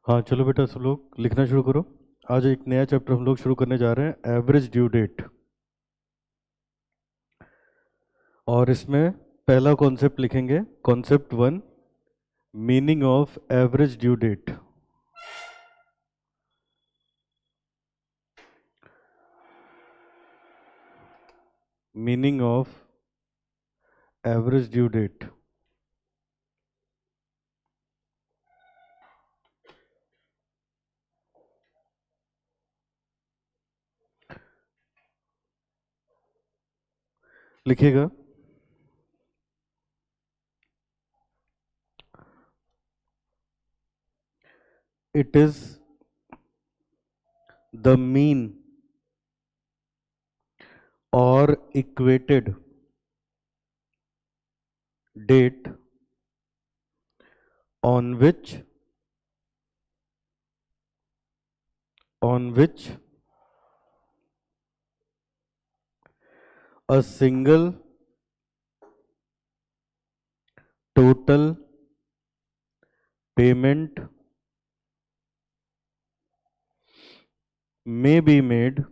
हाँ चलो बेटा, सब लोग लिखना शुरू करो। आज एक नया चैप्टर हम लोग शुरू करने जा रहे हैं, एवरेज ड्यू डेट। और इसमें पहला कॉन्सेप्ट लिखेंगे, concept one, meaning of average due date. Meaning of average due date. लिखिएगा। इट इज द मीन और equated date on which a single total payment may be made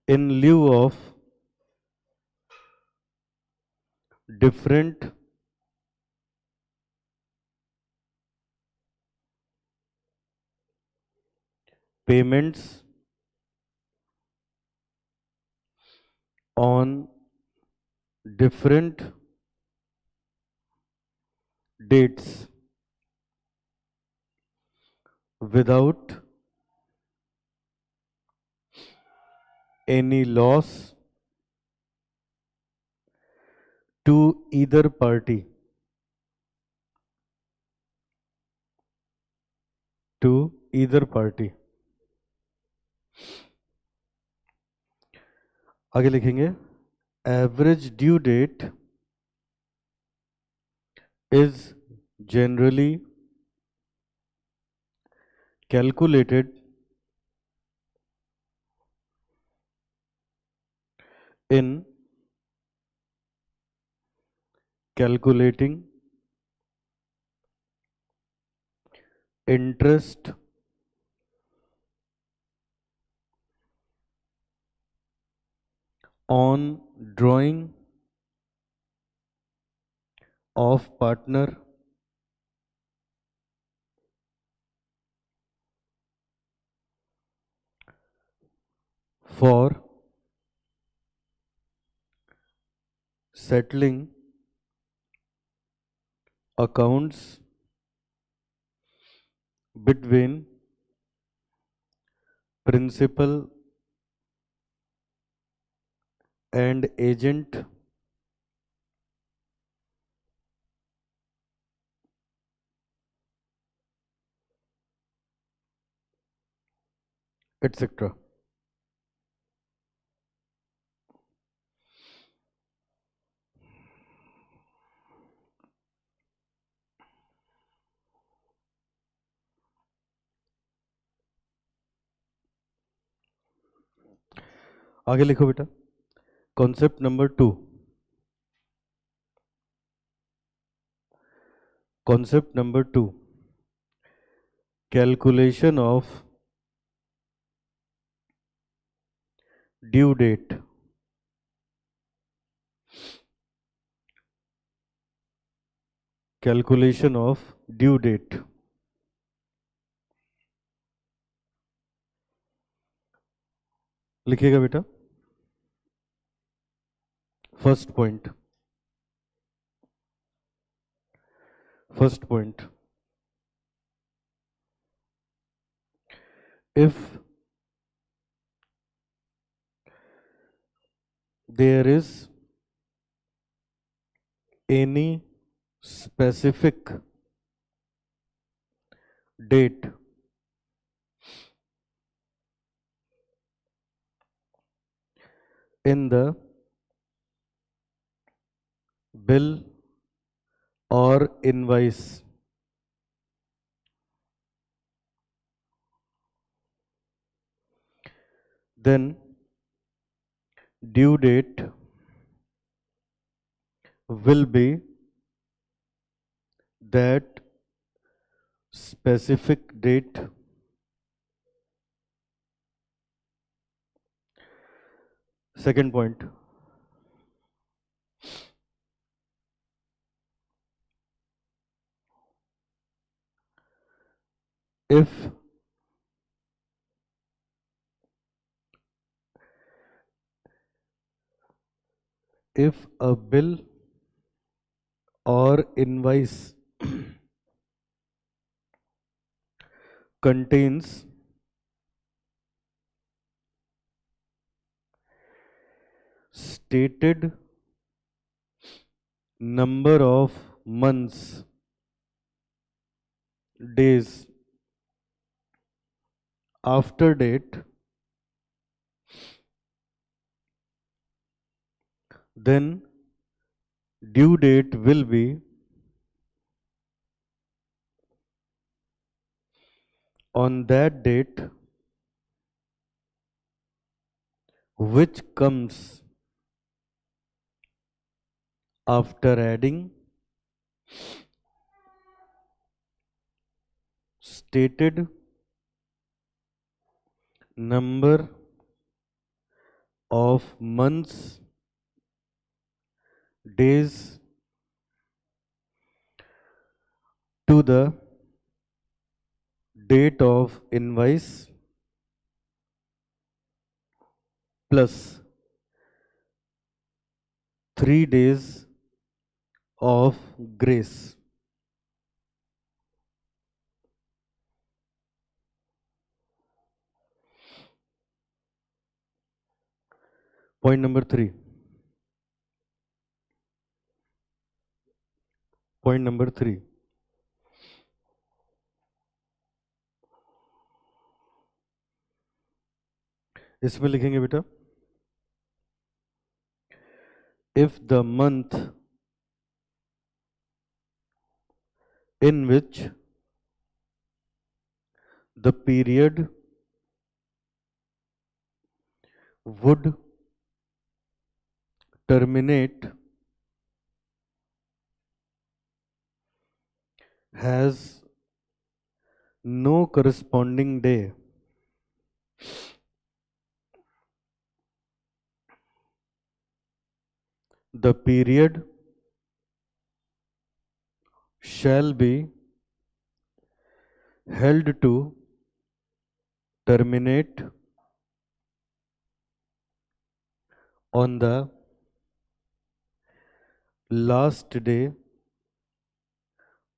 in lieu of different payments on different dates without any loss to either party. To either party. आगे लिखेंगे, average due date is generally calculated in calculating interest on drawing of partner for settling accounts between principal and agent, etc. आगे लिखो बेटा, concept number two. Concept number two, calculation of due date. Calculation of due date. लिखिएगा बेटा, first point. First point, if there is any specific date in the bill or invoice, then due date will be that specific date. Second point, if a bill or invoice contains stated number of months, days after date, then due date will be on that date, which comes after adding stated number of months, days to the date of invoice plus 3 days of grace. Point number three. Point number three. इसमें लिखेंगे बेटा, if the month in which the period would terminate has no corresponding day, the period shall be held to terminate on the last day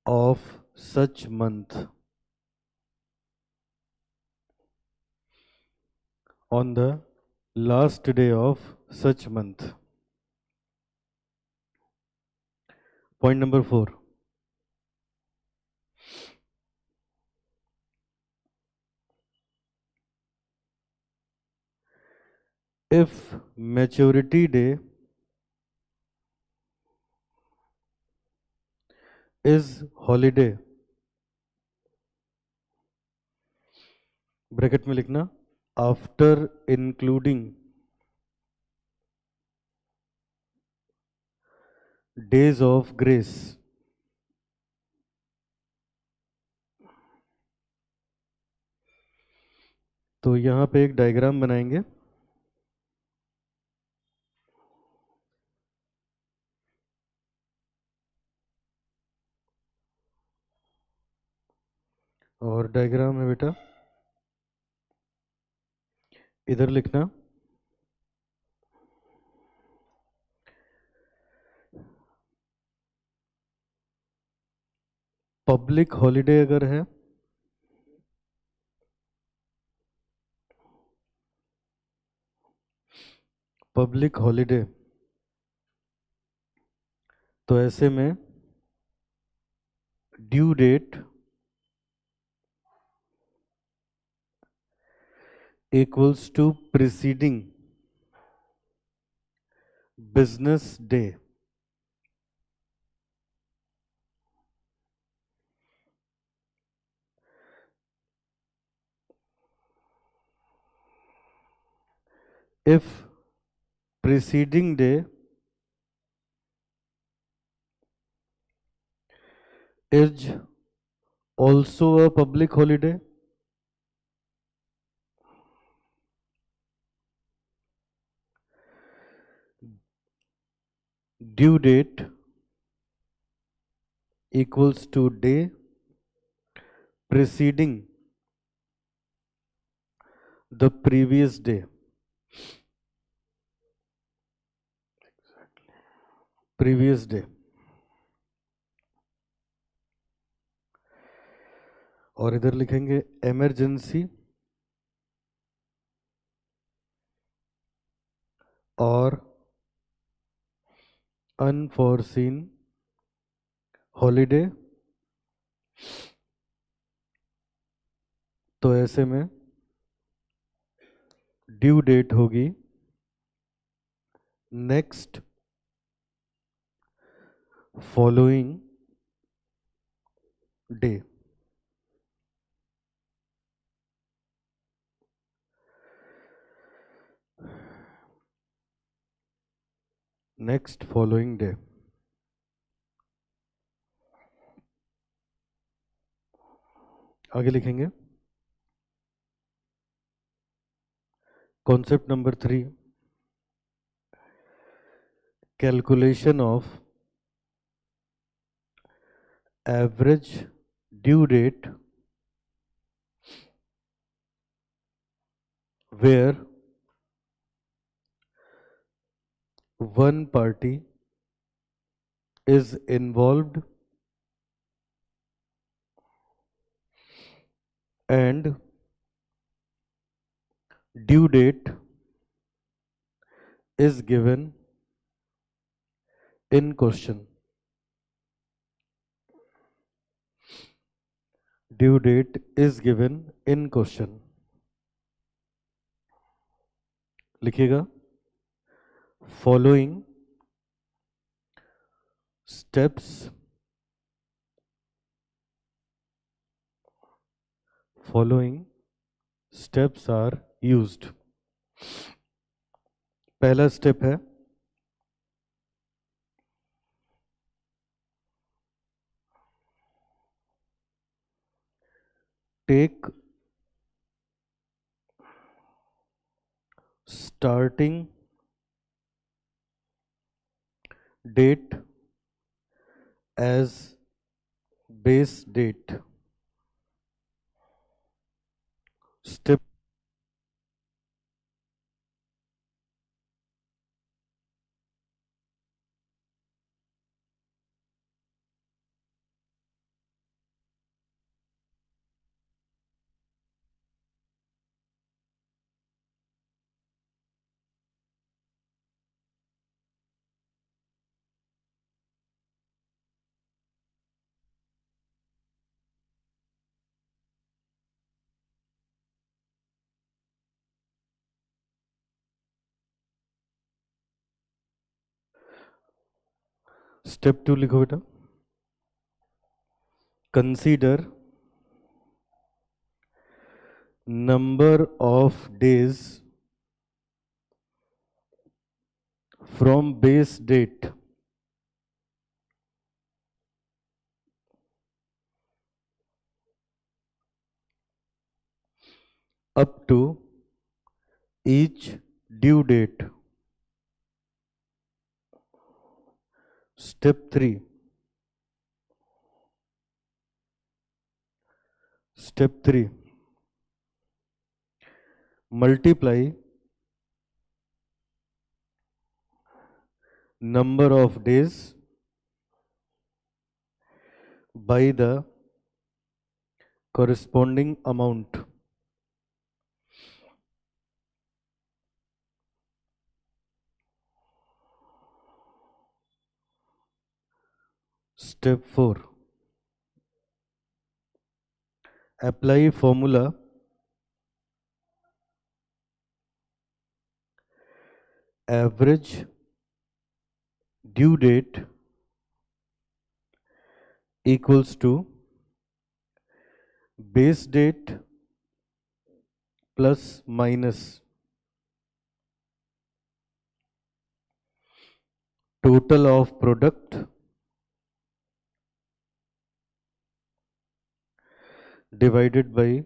of such month. On the last day of such month. Point number four. If maturity day is holiday, bracket में लिखना, after including days of grace, तो यहां पे एक diagram बनाएंगे। और diagram है बेटा, इधर लिखना, पब्लिक हॉलिडे अगर है पब्लिक हॉलिडे, तो ऐसे में due date equals to preceding business day. If preceding day is also a public holiday. Due date equals to day preceding the previous day. Previous day. और इधर लिखेंगे emergency और unforeseen holiday. तो ऐसे में ड्यू डेट होगी next following day. Next following day. आगे लिखेंगे concept number 3, calculation of average due date where one party is involved and due date is given in question. Due date is given in question. लिखिएगा following steps are used. पहला step है take starting date as base date. Step step 2 लिखो बेटा. Consider number of days from base date up to each due date. Step 3. Multiply number of days by the corresponding amount. Step 4. Apply formula average due date equals to base date plus minus total of product divided by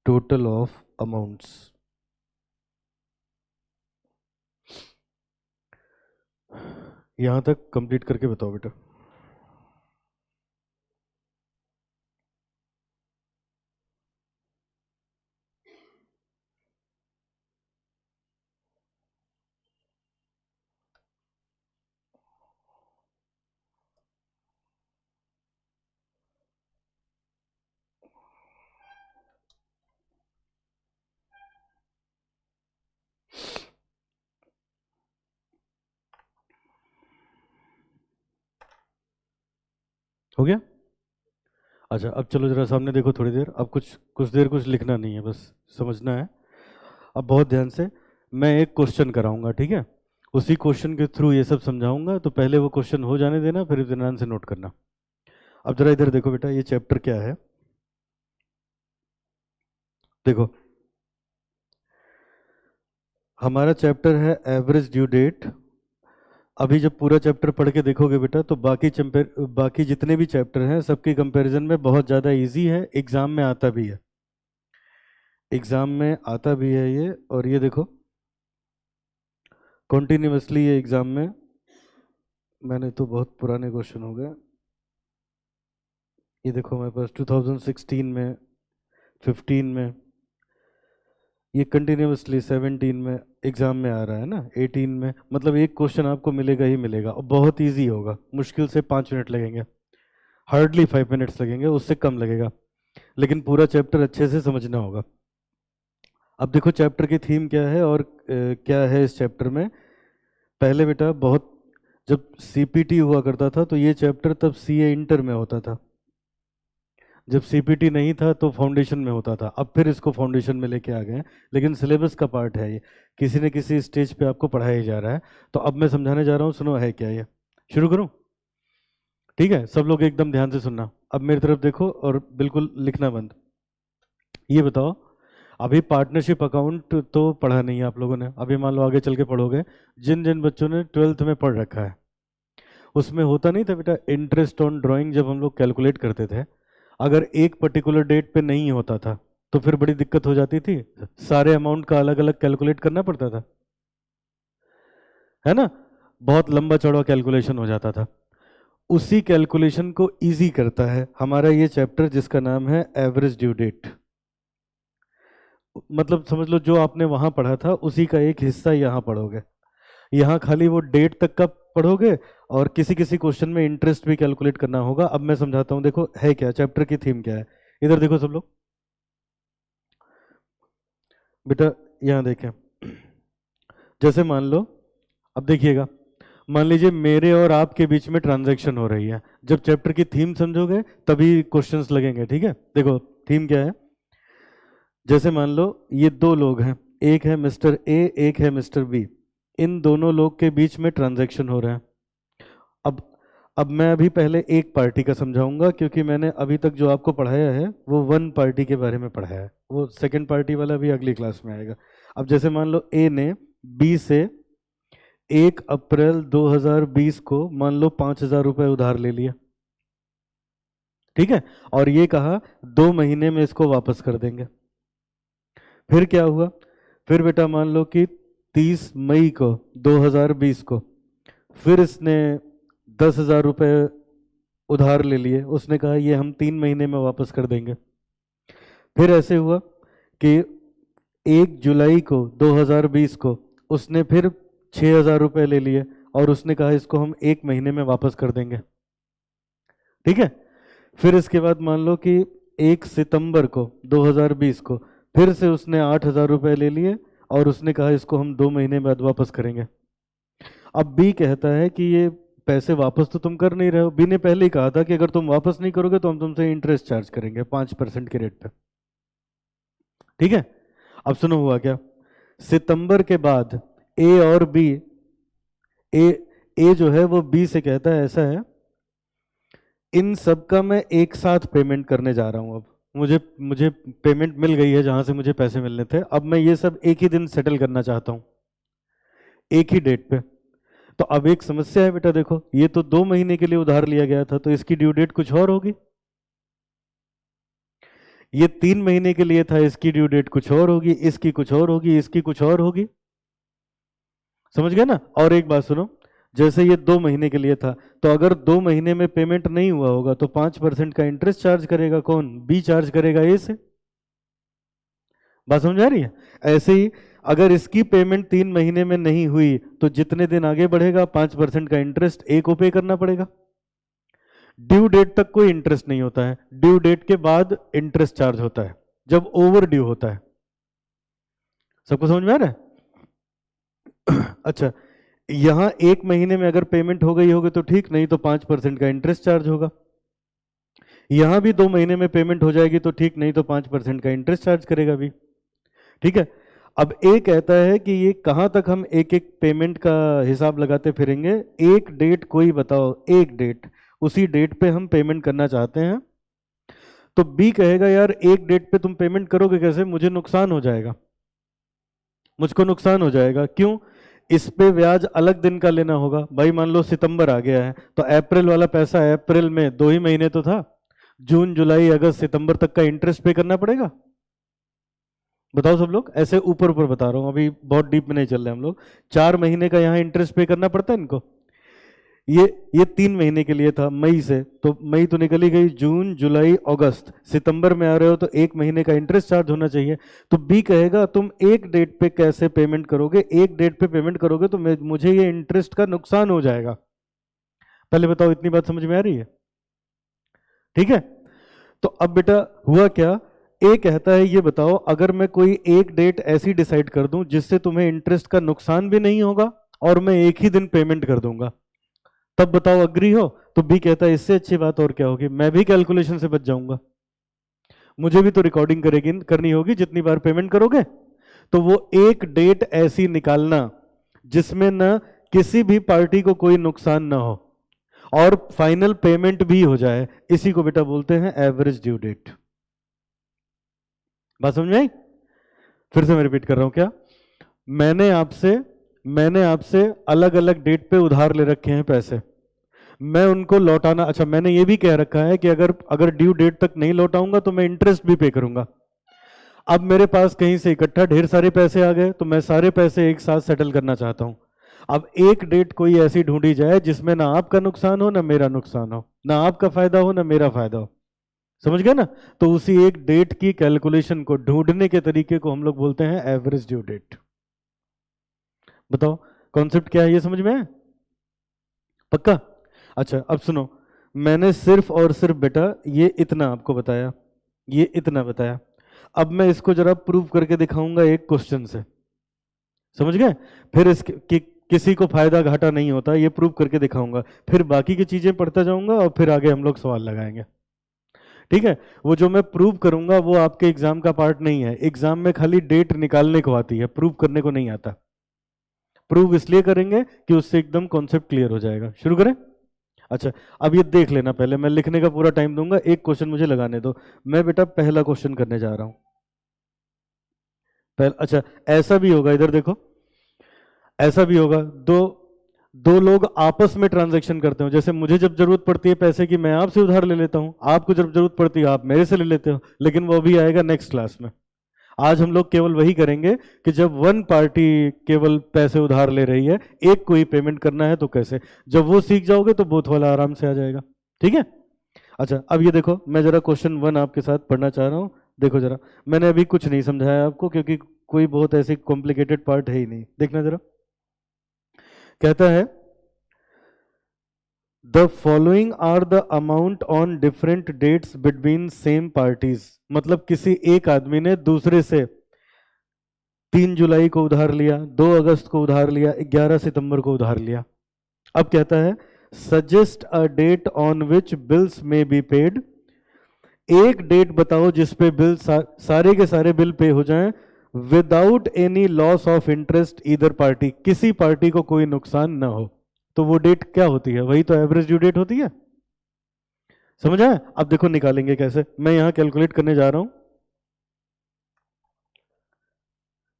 total of amounts. यहां तक complete करके बताओ बेटा। हो गया? अच्छा, अब चलो जरा सामने देखो थोड़ी देर। अब कुछ कुछ देर कुछ लिखना नहीं है, बस समझना है। अब बहुत ध्यान से मैं एक क्वेश्चन कराऊंगा, ठीक है? उसी क्वेश्चन के थ्रू ये सब समझाऊंगा, तो पहले वो क्वेश्चन हो जाने देना, फिर इत्मीनान से नोट करना। अब जरा इधर देखो बेटा, ये चैप्टर क्या है देखो। हमारा चैप्टर है एवरेज ड्यू डेट। अभी जब पूरा चैप्टर पढ़ के देखोगे बेटा, तो बाकी जितने भी चैप्टर हैं सबके कंपैरिजन में बहुत ज़्यादा इजी है, एग्जाम में आता भी है। एग्जाम में आता भी है ये। और ये देखो कॉन्टिन्यूसली ये एग्जाम में, मैंने तो बहुत पुराने क्वेश्चन हो गए। ये देखो मेरे पास 2016 में, 15 में, ये कंटिन्यूसली 17 में एग्जाम में आ रहा है ना, 18 में। मतलब एक क्वेश्चन आपको मिलेगा ही मिलेगा, और बहुत इजी होगा। मुश्किल से 5 मिनट लगेंगे, हार्डली 5 मिनट्स लगेंगे, उससे कम लगेगा। लेकिन पूरा चैप्टर अच्छे से समझना होगा। अब देखो चैप्टर की थीम क्या है और क्या है इस चैप्टर में। पहले बेटा बहुत, जब सीपीटी हुआ करता था तो ये चैप्टर तब सीए इंटर में होता था। जब सीपीटी नहीं था तो फाउंडेशन में होता था। अब फिर इसको फाउंडेशन में लेके आ गए हैं, लेकिन सिलेबस का पार्ट है ये, किसी न किसी स्टेज पे आपको पढ़ाया जा रहा है। तो अब मैं समझाने जा रहा हूँ, सुनो है क्या ये। शुरू करूँ? ठीक है, सब लोग एकदम ध्यान से सुनना। अब मेरी तरफ देखो और बिल्कुल लिखना बंद। ये बताओ, अभी पार्टनरशिप अकाउंट तो पढ़ा नहीं है आप लोगों ने, अभी मान लो आगे चल के पढ़ोगे। जिन जिन बच्चों ने 12th में पढ़ रखा है, उसमें होता नहीं था बेटा इंटरेस्ट ऑन ड्राइंग, जब हम लोग कैलकुलेट करते थे, अगर एक पर्टिकुलर डेट पे नहीं होता था तो फिर बड़ी दिक्कत हो जाती थी, सारे अमाउंट का अलग अलग कैलकुलेट करना पड़ता था, है ना? बहुत लंबा चौड़ा कैलकुलेशन हो जाता था। उसी कैलकुलेशन को इजी करता है हमारा ये चैप्टर, जिसका नाम है एवरेज ड्यू डेट। मतलब समझ लो, जो आपने वहां पढ़ा था उसी का एक हिस्सा यहाँ पढ़ोगे। यहाँ खाली वो डेट तक का पढ़ोगे, और किसी किसी क्वेश्चन में इंटरेस्ट भी कैलकुलेट करना होगा। अब मैं समझाता हूँ, देखो है क्या चैप्टर की थीम क्या है। इधर देखो सब लोग बेटा, यहाँ देखें। जैसे मान लो, अब देखिएगा, मान लीजिए मेरे और आपके बीच में ट्रांजैक्शन हो रही है। जब चैप्टर की थीम समझोगे तभी क्वेश्चंस लगेंगे, ठीक है? देखो थीम क्या है। जैसे मान लो ये दो लोग हैं, एक है मिस्टर ए, एक है मिस्टर बी। इन दोनों लोग के बीच में ट्रांजैक्शन हो रहा है। अब अब मैं अभी पहले एक पार्टी का समझाऊंगा, क्योंकि मैंने अभी तक जो आपको पढ़ाया है वो वन पार्टी के बारे में पढ़ाया है। वो सेकंड पार्टी वाला भी अगली क्लास में आएगा। अब जैसे मान लो ए ने बी से 1 अप्रैल 2020 को मान लो 5,000 रुपये उधार ले लिया, ठीक है? और ये कहा 2 महीने में इसको वापस कर देंगे। फिर क्या हुआ? फिर बेटा मान लो कि 30 मई को 2020 को फिर इसने 10,000 रुपये उधार ले लिए। उसने कहा ये हम 3 महीने में वापस कर देंगे। फिर ऐसे हुआ कि 1 जुलाई को 2020 को उसने फिर 6,000 रुपये ले लिए, और उसने कहा इसको हम 1 महीने में वापस कर देंगे, ठीक है? फिर इसके बाद मान लो कि 1 सितंबर को 2020 को फिर से उसने 8,000 रुपये ले लिए, और उसने कहा इसको हम 2 महीने बाद वापस करेंगे। अब बी कहता है कि ये पैसे वापस तो तुम कर नहीं रहे हो। बी ने पहले ही कहा था कि अगर तुम वापस नहीं करोगे तो हम तुमसे इंटरेस्ट चार्ज करेंगे 5% के रेट पे, ठीक है? अब सुनो हुआ क्या। सितंबर के बाद ए और बी, ए ए जो है वो बी से कहता है ऐसा है, इन सब का मैं एक साथ पेमेंट करने जा रहा हूं। अब मुझे मुझे पेमेंट मिल गई है जहां से मुझे पैसे मिलने थे, अब मैं ये सब एक ही दिन सेटल करना चाहता हूं, एक ही डेट पे। तो अब एक समस्या है बेटा, देखो ये तो 2 महीने के लिए उधार लिया गया था, तो इसकी ड्यू डेट कुछ और होगी। ये 3 महीने के लिए था, इसकी ड्यू डेट कुछ और होगी, इसकी कुछ और होगी, इसकी कुछ और होगी। समझ गए ना। और एक बात सुनो, जैसे ये 2 महीने के लिए था, तो अगर 2 महीने में पेमेंट नहीं हुआ होगा तो 5% का इंटरेस्ट चार्ज करेगा कौन? बी चार्ज करेगा ए से। बात समझ आ रही है? ऐसे ही अगर इसकी पेमेंट 3 महीने में नहीं हुई तो जितने दिन आगे बढ़ेगा 5% का इंटरेस्ट ए को पे करना पड़ेगा। ड्यू डेट तक कोई इंटरेस्ट नहीं होता है, ड्यू डेट के बाद इंटरेस्ट चार्ज होता है जब ओवर ड्यू होता है। सबको समझ में आ रहा है? अच्छा, यहां 1 महीने में अगर पेमेंट हो गई होगी तो ठीक, नहीं तो 5% का इंटरेस्ट चार्ज होगा। यहां भी 2 महीने में पेमेंट हो जाएगी तो ठीक, नहीं तो 5% का इंटरेस्ट चार्ज करेगा भी। ठीक है। अब ए कहता है कि ये कहां तक हम एक एक पेमेंट का हिसाब लगाते फिरेंगे? एक डेट कोई बताओ, एक डेट, उसी डेट पे हम पेमेंट करना चाहते हैं। तो बी कहेगा यार एक डेट पे तुम पेमेंट करोगे कैसे, मुझे नुकसान हो जाएगा, मुझको नुकसान हो जाएगा। क्यों? इस पे ब्याज अलग दिन का लेना होगा। भाई मान लो सितंबर आ गया है, तो अप्रैल वाला पैसा अप्रैल में 2 ही महीने तो था, जून जुलाई अगस्त सितंबर तक का इंटरेस्ट पे करना पड़ेगा। बताओ सब लोग, ऐसे ऊपर ऊपर बता रहा हूं, अभी बहुत डीप में नहीं चल रहे हम लोग। 4 महीने का यहाँ इंटरेस्ट पे करना पड़ता है इनको। ये ये 3 महीने के लिए था, मई से, तो मई तो निकली गई, जून जुलाई अगस्त, सितंबर में आ रहे हो तो 1 महीने का इंटरेस्ट चार्ज होना चाहिए। तो बी कहेगा तुम एक डेट पे कैसे पेमेंट करोगे, एक डेट पे पेमेंट करोगे तो मुझे ये इंटरेस्ट का नुकसान हो जाएगा। पहले बताओ इतनी बात समझ में आ रही है? ठीक है। तो अब बेटा हुआ क्या, ए कहता है ये बताओ अगर मैं कोई एक डेट ऐसी डिसाइड कर दूं जिससे तुम्हें इंटरेस्ट का नुकसान भी नहीं होगा और मैं एक ही दिन पेमेंट कर दूंगा, तब बताओ अग्री हो? तो बी कहता है इससे अच्छी बात और क्या होगी, मैं भी कैलकुलेशन से बच जाऊंगा, मुझे भी तो रिकॉर्डिंग करेगी करनी होगी जितनी बार पेमेंट करोगे। तो वो एक डेट ऐसी निकालना जिसमें न किसी भी पार्टी को कोई नुकसान ना हो और फाइनल पेमेंट भी हो जाए, इसी को बेटा बोलते हैं एवरेज ड्यू डेट। बात समझ में आई? फिर से मैं रिपीट कर रहा हूं क्या, मैंने आपसे अलग अलग डेट पे उधार ले रखे हैं पैसे, मैं उनको लौटाना, अच्छा मैंने ये भी कह रखा है कि अगर अगर ड्यू डेट तक नहीं लौटाऊंगा तो मैं इंटरेस्ट भी पे करूंगा। अब मेरे पास कहीं से इकट्ठा ढेर सारे पैसे आ गए तो मैं सारे पैसे एक साथ सेटल करना चाहता हूं। अब एक डेट कोई ऐसी ढूंढी जाए जिसमें ना आपका नुकसान हो ना मेरा नुकसान हो, ना आपका फायदा हो ना मेरा फायदा हो। समझ गए ना? तो उसी एक डेट की कैलकुलेशन को ढूंढने के तरीके को हम लोग बोलते हैं एवरेज ड्यू डेट। बताओ कॉन्सेप्ट क्या है, ये समझ में है? पक्का? अच्छा अब सुनो, मैंने सिर्फ और सिर्फ बेटा ये इतना आपको बताया, ये इतना बताया। अब मैं इसको जरा प्रूव करके दिखाऊंगा एक क्वेश्चन से। समझ गए? फिर इसके किसी को फायदा घाटा नहीं होता, ये प्रूव करके दिखाऊंगा, फिर बाकी की चीजें पढ़ता जाऊंगा और फिर आगे हम लोग सवाल लगाएंगे। ठीक है? वो जो मैं प्रूव करूंगा वो आपके एग्जाम का पार्ट नहीं है, एग्जाम में खाली डेट निकालने को आती है, प्रूव करने को नहीं आता। प्रूव इसलिए करेंगे कि उससे एकदम कॉन्सेप्ट क्लियर हो जाएगा। शुरू करें? अच्छा अब ये देख लेना, पहले मैं लिखने का पूरा टाइम दूंगा, एक क्वेश्चन मुझे लगाने दो। मैं बेटा पहला क्वेश्चन करने जा रहा हूं। अच्छा ऐसा भी होगा, इधर देखो, ऐसा भी होगा, दो दो लोग आपस में ट्रांजैक्शन करते हो, जैसे मुझे जब जरूरत पड़ती है पैसे की मैं आपसे उधार ले लेता हूं, आपको जब जरूरत पड़ती है आप मेरे से ले लेते हो, लेकिन वो भी आएगा नेक्स्ट क्लास में। आज हम लोग केवल वही करेंगे कि जब वन पार्टी केवल पैसे उधार ले रही है, एक को ही पेमेंट करना है तो कैसे, जब वो सीख जाओगे तो बोथ वाला आराम से आ जाएगा। ठीक है? अच्छा अब ये देखो, मैं जरा क्वेश्चन 1 आपके साथ पढ़ना चाह रहा हूं। देखो जरा, मैंने अभी कुछ नहीं समझाया आपको क्योंकि कोई बहुत ऐसी कॉम्प्लिकेटेड पार्ट है ही नहीं। देखना जरा, कहता है the following are the amount on different dates between same parties. मतलब किसी एक आदमी ने दूसरे से 3 जुलाई को उधार लिया, 2 अगस्त को उधार लिया, 11 सितंबर को उधार लिया। अब कहता है suggest a date on which bills may be paid. एक डेट बताओ जिसपे बिल सारे के सारे बिल पे हो जाएं without any loss of interest either party, किसी पार्टी को कोई नुकसान ना हो। तो वो डेट क्या होती है? वही तो एवरेज ड्यू डेट होती है। समझ आया? अब देखो निकालेंगे कैसे, मैं यहां कैलकुलेट करने जा रहा हूं,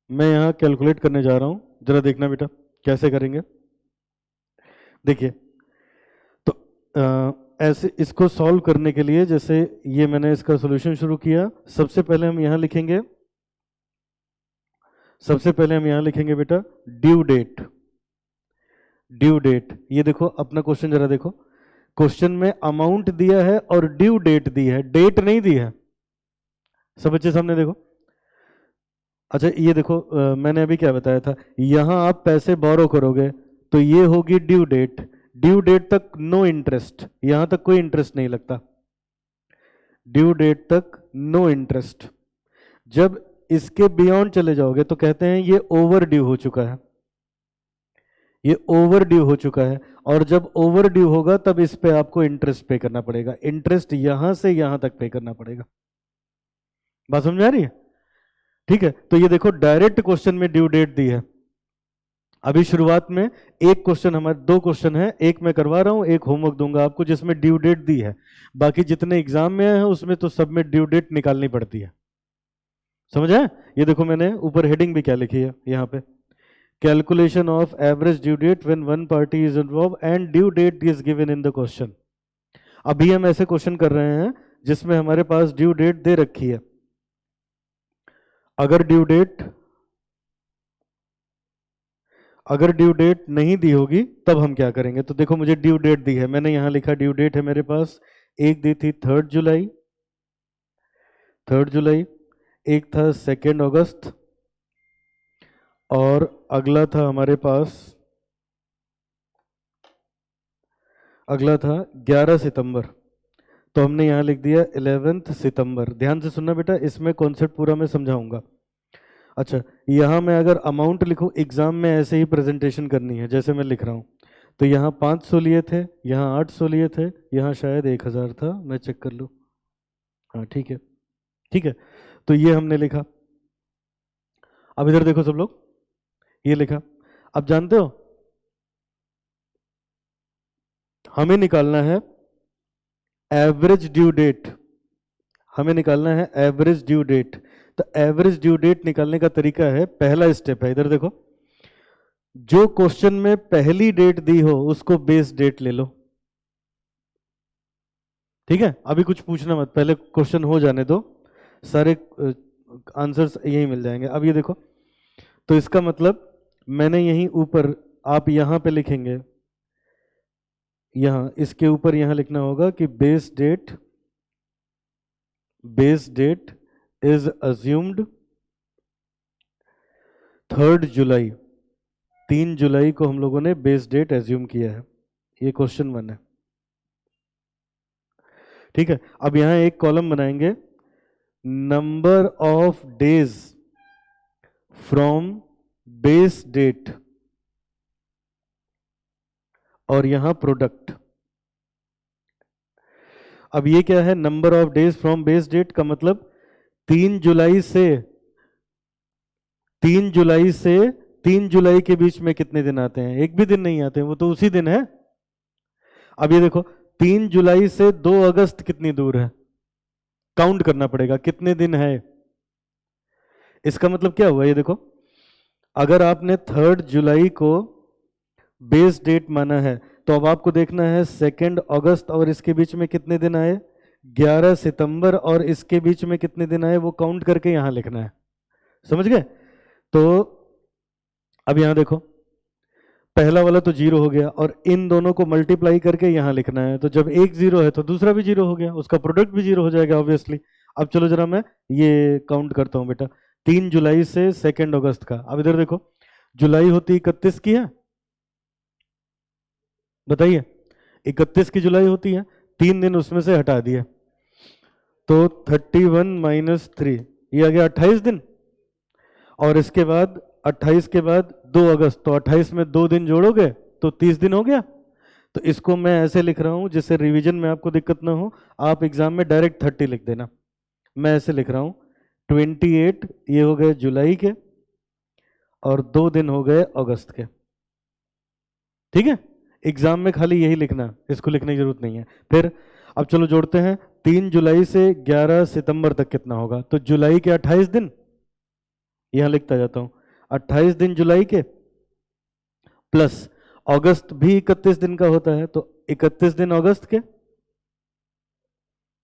मैं यहां कैलकुलेट करने जा रहा हूं, जरा देखना बेटा कैसे करेंगे। देखिए, तो ऐसे इसको सॉल्व करने के लिए, जैसे ये मैंने इसका सॉल्यूशन शुरू किया, सबसे पहले हम यहां लिखेंगे, बेटा ड्यू डेट। ड्यू डेट, ये देखो अपना क्वेश्चन जरा देखो, क्वेश्चन में अमाउंट दिया है और ड्यू डेट दी है, डेट नहीं दी है। सब बच्चे सामने देखो। अच्छा ये देखो, मैंने अभी क्या बताया था, यहां आप पैसे बोरो करोगे तो ये होगी ड्यू डेट। ड्यू डेट तक नो इंटरेस्ट, यहां तक कोई इंटरेस्ट नहीं लगता, ड्यू डेट तक नो इंटरेस्ट। जब इसके बियॉन्ड चले जाओगे तो कहते हैं ये ओवर ड्यू हो चुका है, ये ओवर ड्यू हो चुका है। और जब ओवर ड्यू होगा तब इस पे आपको इंटरेस्ट पे करना पड़ेगा, इंटरेस्ट यहां से यहां तक पे करना पड़ेगा। बात समझ आ रही है? ठीक है, तो ये देखो डायरेक्ट क्वेश्चन में ड्यू डेट दी है। अभी शुरुआत में एक क्वेश्चन, हमारे दो क्वेश्चन है, एक मैं करवा रहा हूं, एक होमवर्क दूंगा आपको जिसमें ड्यू डेट दी है। बाकी जितने एग्जाम में है उसमें तो सब में ड्यू डेट निकालनी पड़ती है। समझ आए? ये देखो मैंने ऊपर हेडिंग भी क्या लिखी है यहाँ पे, calculation of average due date when one party is involve and due date is given in the question. अभी हम ऐसे क्वेश्चन कर रहे हैं जिसमें हमारे पास ड्यू डेट दे रखी है। अगर ड्यू डेट नहीं दी होगी तब हम क्या करेंगे? तो देखो मुझे ड्यू डेट दी है, मैंने यहां लिखा ड्यू डेट है मेरे पास, एक दी थी 3 जुलाई, एक था 2 अगस्त, और अगला था हमारे पास, अगला था 11 सितंबर। तो हमने यहां लिख दिया 11 सितंबर। ध्यान से सुनना बेटा, इसमें कॉन्सेप्ट पूरा मैं समझाऊंगा। अच्छा, यहां मैं अगर अमाउंट लिखूं, एग्जाम में ऐसे ही प्रेजेंटेशन करनी है जैसे मैं लिख रहा हूं, तो यहाँ 500 लिए थे, यहाँ 800 लिए थे, यहाँ शायद 1000 था, मैं चेक कर लूँ। हाँ ठीक है, ठीक है, तो ये हमने लिखा। अब इधर देखो सब लोग, ये लिखा। अब जानते हो हमें निकालना है एवरेज ड्यू डेट, हमें निकालना है एवरेज ड्यू डेट। तो एवरेज ड्यू डेट निकालने का तरीका है, पहला स्टेप है, इधर देखो, जो क्वेश्चन में पहली डेट दी हो उसको बेस डेट ले लो। ठीक है, अभी कुछ पूछना मत, पहले क्वेश्चन हो जाने दो, सारे आंसर्स यही मिल जाएंगे। अब ये देखो, तो इसका मतलब मैंने यहीं ऊपर, आप यहां पे लिखेंगे, यहां इसके ऊपर यहां लिखना होगा कि बेस डेट इज अज्यूम्ड 3 जुलाई। 3 जुलाई को हम लोगों ने बेस डेट एज्यूम किया है, ये क्वेश्चन 1 है। ठीक है, अब यहां एक कॉलम बनाएंगे, number of days from base date, और यहां प्रोडक्ट। अब ये क्या है, number of days from base date का मतलब 3 जुलाई से 3 जुलाई से 3 जुलाई के बीच में कितने दिन आते हैं? एक भी दिन नहीं आते, वो तो उसी दिन है। अब ये देखो 3 जुलाई से 2 अगस्त कितनी दूर है, काउंट करना पड़ेगा कितने दिन है। इसका मतलब क्या हुआ, ये देखो, अगर आपने 3 जुलाई को बेस डेट माना है तो अब आपको देखना है 2 अगस्त और इसके बीच में कितने दिन आए, 11 सितंबर और इसके बीच में कितने दिन आए, वो काउंट करके यहां लिखना है। समझ गए? तो अब यहां देखो, पहला वाला तो 0 हो गया और इन दोनों को मल्टीप्लाई करके यहां लिखना है, तो जब एक 0 है तो दूसरा भी 0 हो गया, उसका प्रोडक्ट भी 0 हो जाएगा ऑब्वियसली। अब चलो जरा मैं ये काउंट करता हूं बेटा, 3 जुलाई से 2 अगस्त का। अब इधर देखो, जुलाई होती 31 की है, बताइए, 31 की जुलाई होती है, 3 दिन उसमें से हटा दिए तो 31 - 3, ये आ गया 28 दिन। और इसके बाद 28 के बाद 2 अगस्त, तो 28 में 2 दिन जोड़ोगे तो 30 दिन हो गया। तो इसको मैं ऐसे लिख रहा हूं जिससे रिवीजन में आपको दिक्कत ना हो, आप एग्जाम में डायरेक्ट 30 लिख देना। मैं ऐसे लिख रहा हूं 28, ये हो गए जुलाई के, और 2 दिन हो गए अगस्त के। ठीक है, एग्जाम में खाली यही लिखना, इसको लिखने की जरूरत नहीं है। फिर अब चलो जोड़ते हैं, 3 जुलाई से 11 सितंबर तक कितना होगा, तो जुलाई के 28 दिन, यहां लिखता जाता हूं, 28 दिन जुलाई के, प्लस, अगस्त भी 31 दिन का होता है, तो 31 दिन अगस्त के,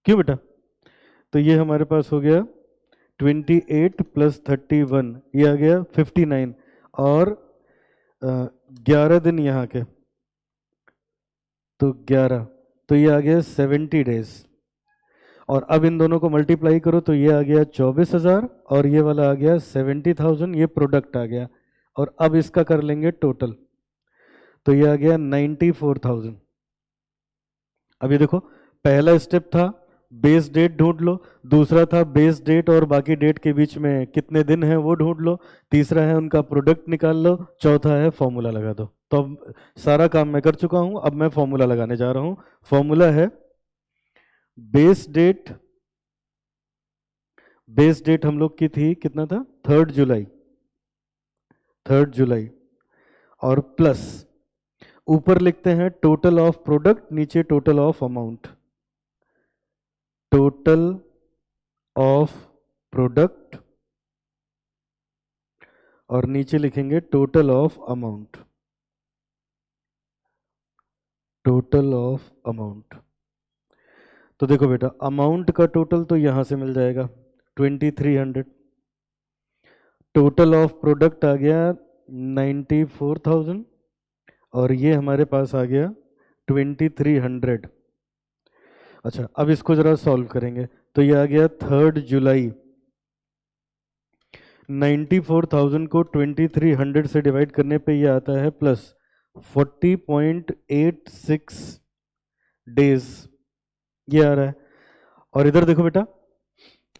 क्यों बेटा? तो ये हमारे पास हो गया 28 + 31, ये आ गया 59, और 11 दिन यहाँ के, तो 11, तो ये आ गया 70 डेज। और अब इन दोनों को मल्टीप्लाई करो तो ये आ गया 24,000 और ये वाला आ गया 70,000, ये प्रोडक्ट आ गया। और अब इसका कर लेंगे टोटल, तो ये आ गया 94,000। अब ये देखो, पहला स्टेप था बेस डेट ढूंढ लो, दूसरा था बेस डेट और बाकी डेट के बीच में कितने दिन है वो ढूंढ लो, तीसरा है उनका प्रोडक्ट निकाल लो, चौथा है फॉर्मूला लगा दो। तो अब सारा काम मैं कर चुका हूं, अब मैं फॉर्मूला लगाने जा रहा हूं। फॉर्मूला है बेस डेट हम लोग की थी, कितना था, 3 जुलाई, 3 जुलाई, और प्लस ऊपर लिखते हैं टोटल ऑफ प्रोडक्ट, नीचे total of amount, total of product, और नीचे लिखेंगे total of amount, total of amount. तो देखो बेटा, अमाउंट का टोटल तो यहां से मिल जाएगा 2300, टोटल ऑफ प्रोडक्ट आ गया 94,000, और ये हमारे पास आ गया 2300। अच्छा, अब इसको जरा सॉल्व करेंगे, तो ये आ गया 3 जुलाई, 94,000 को 2300 से डिवाइड करने पे ये आता है प्लस 40.86 डेज, ये आ रहा है। और इधर देखो बेटा,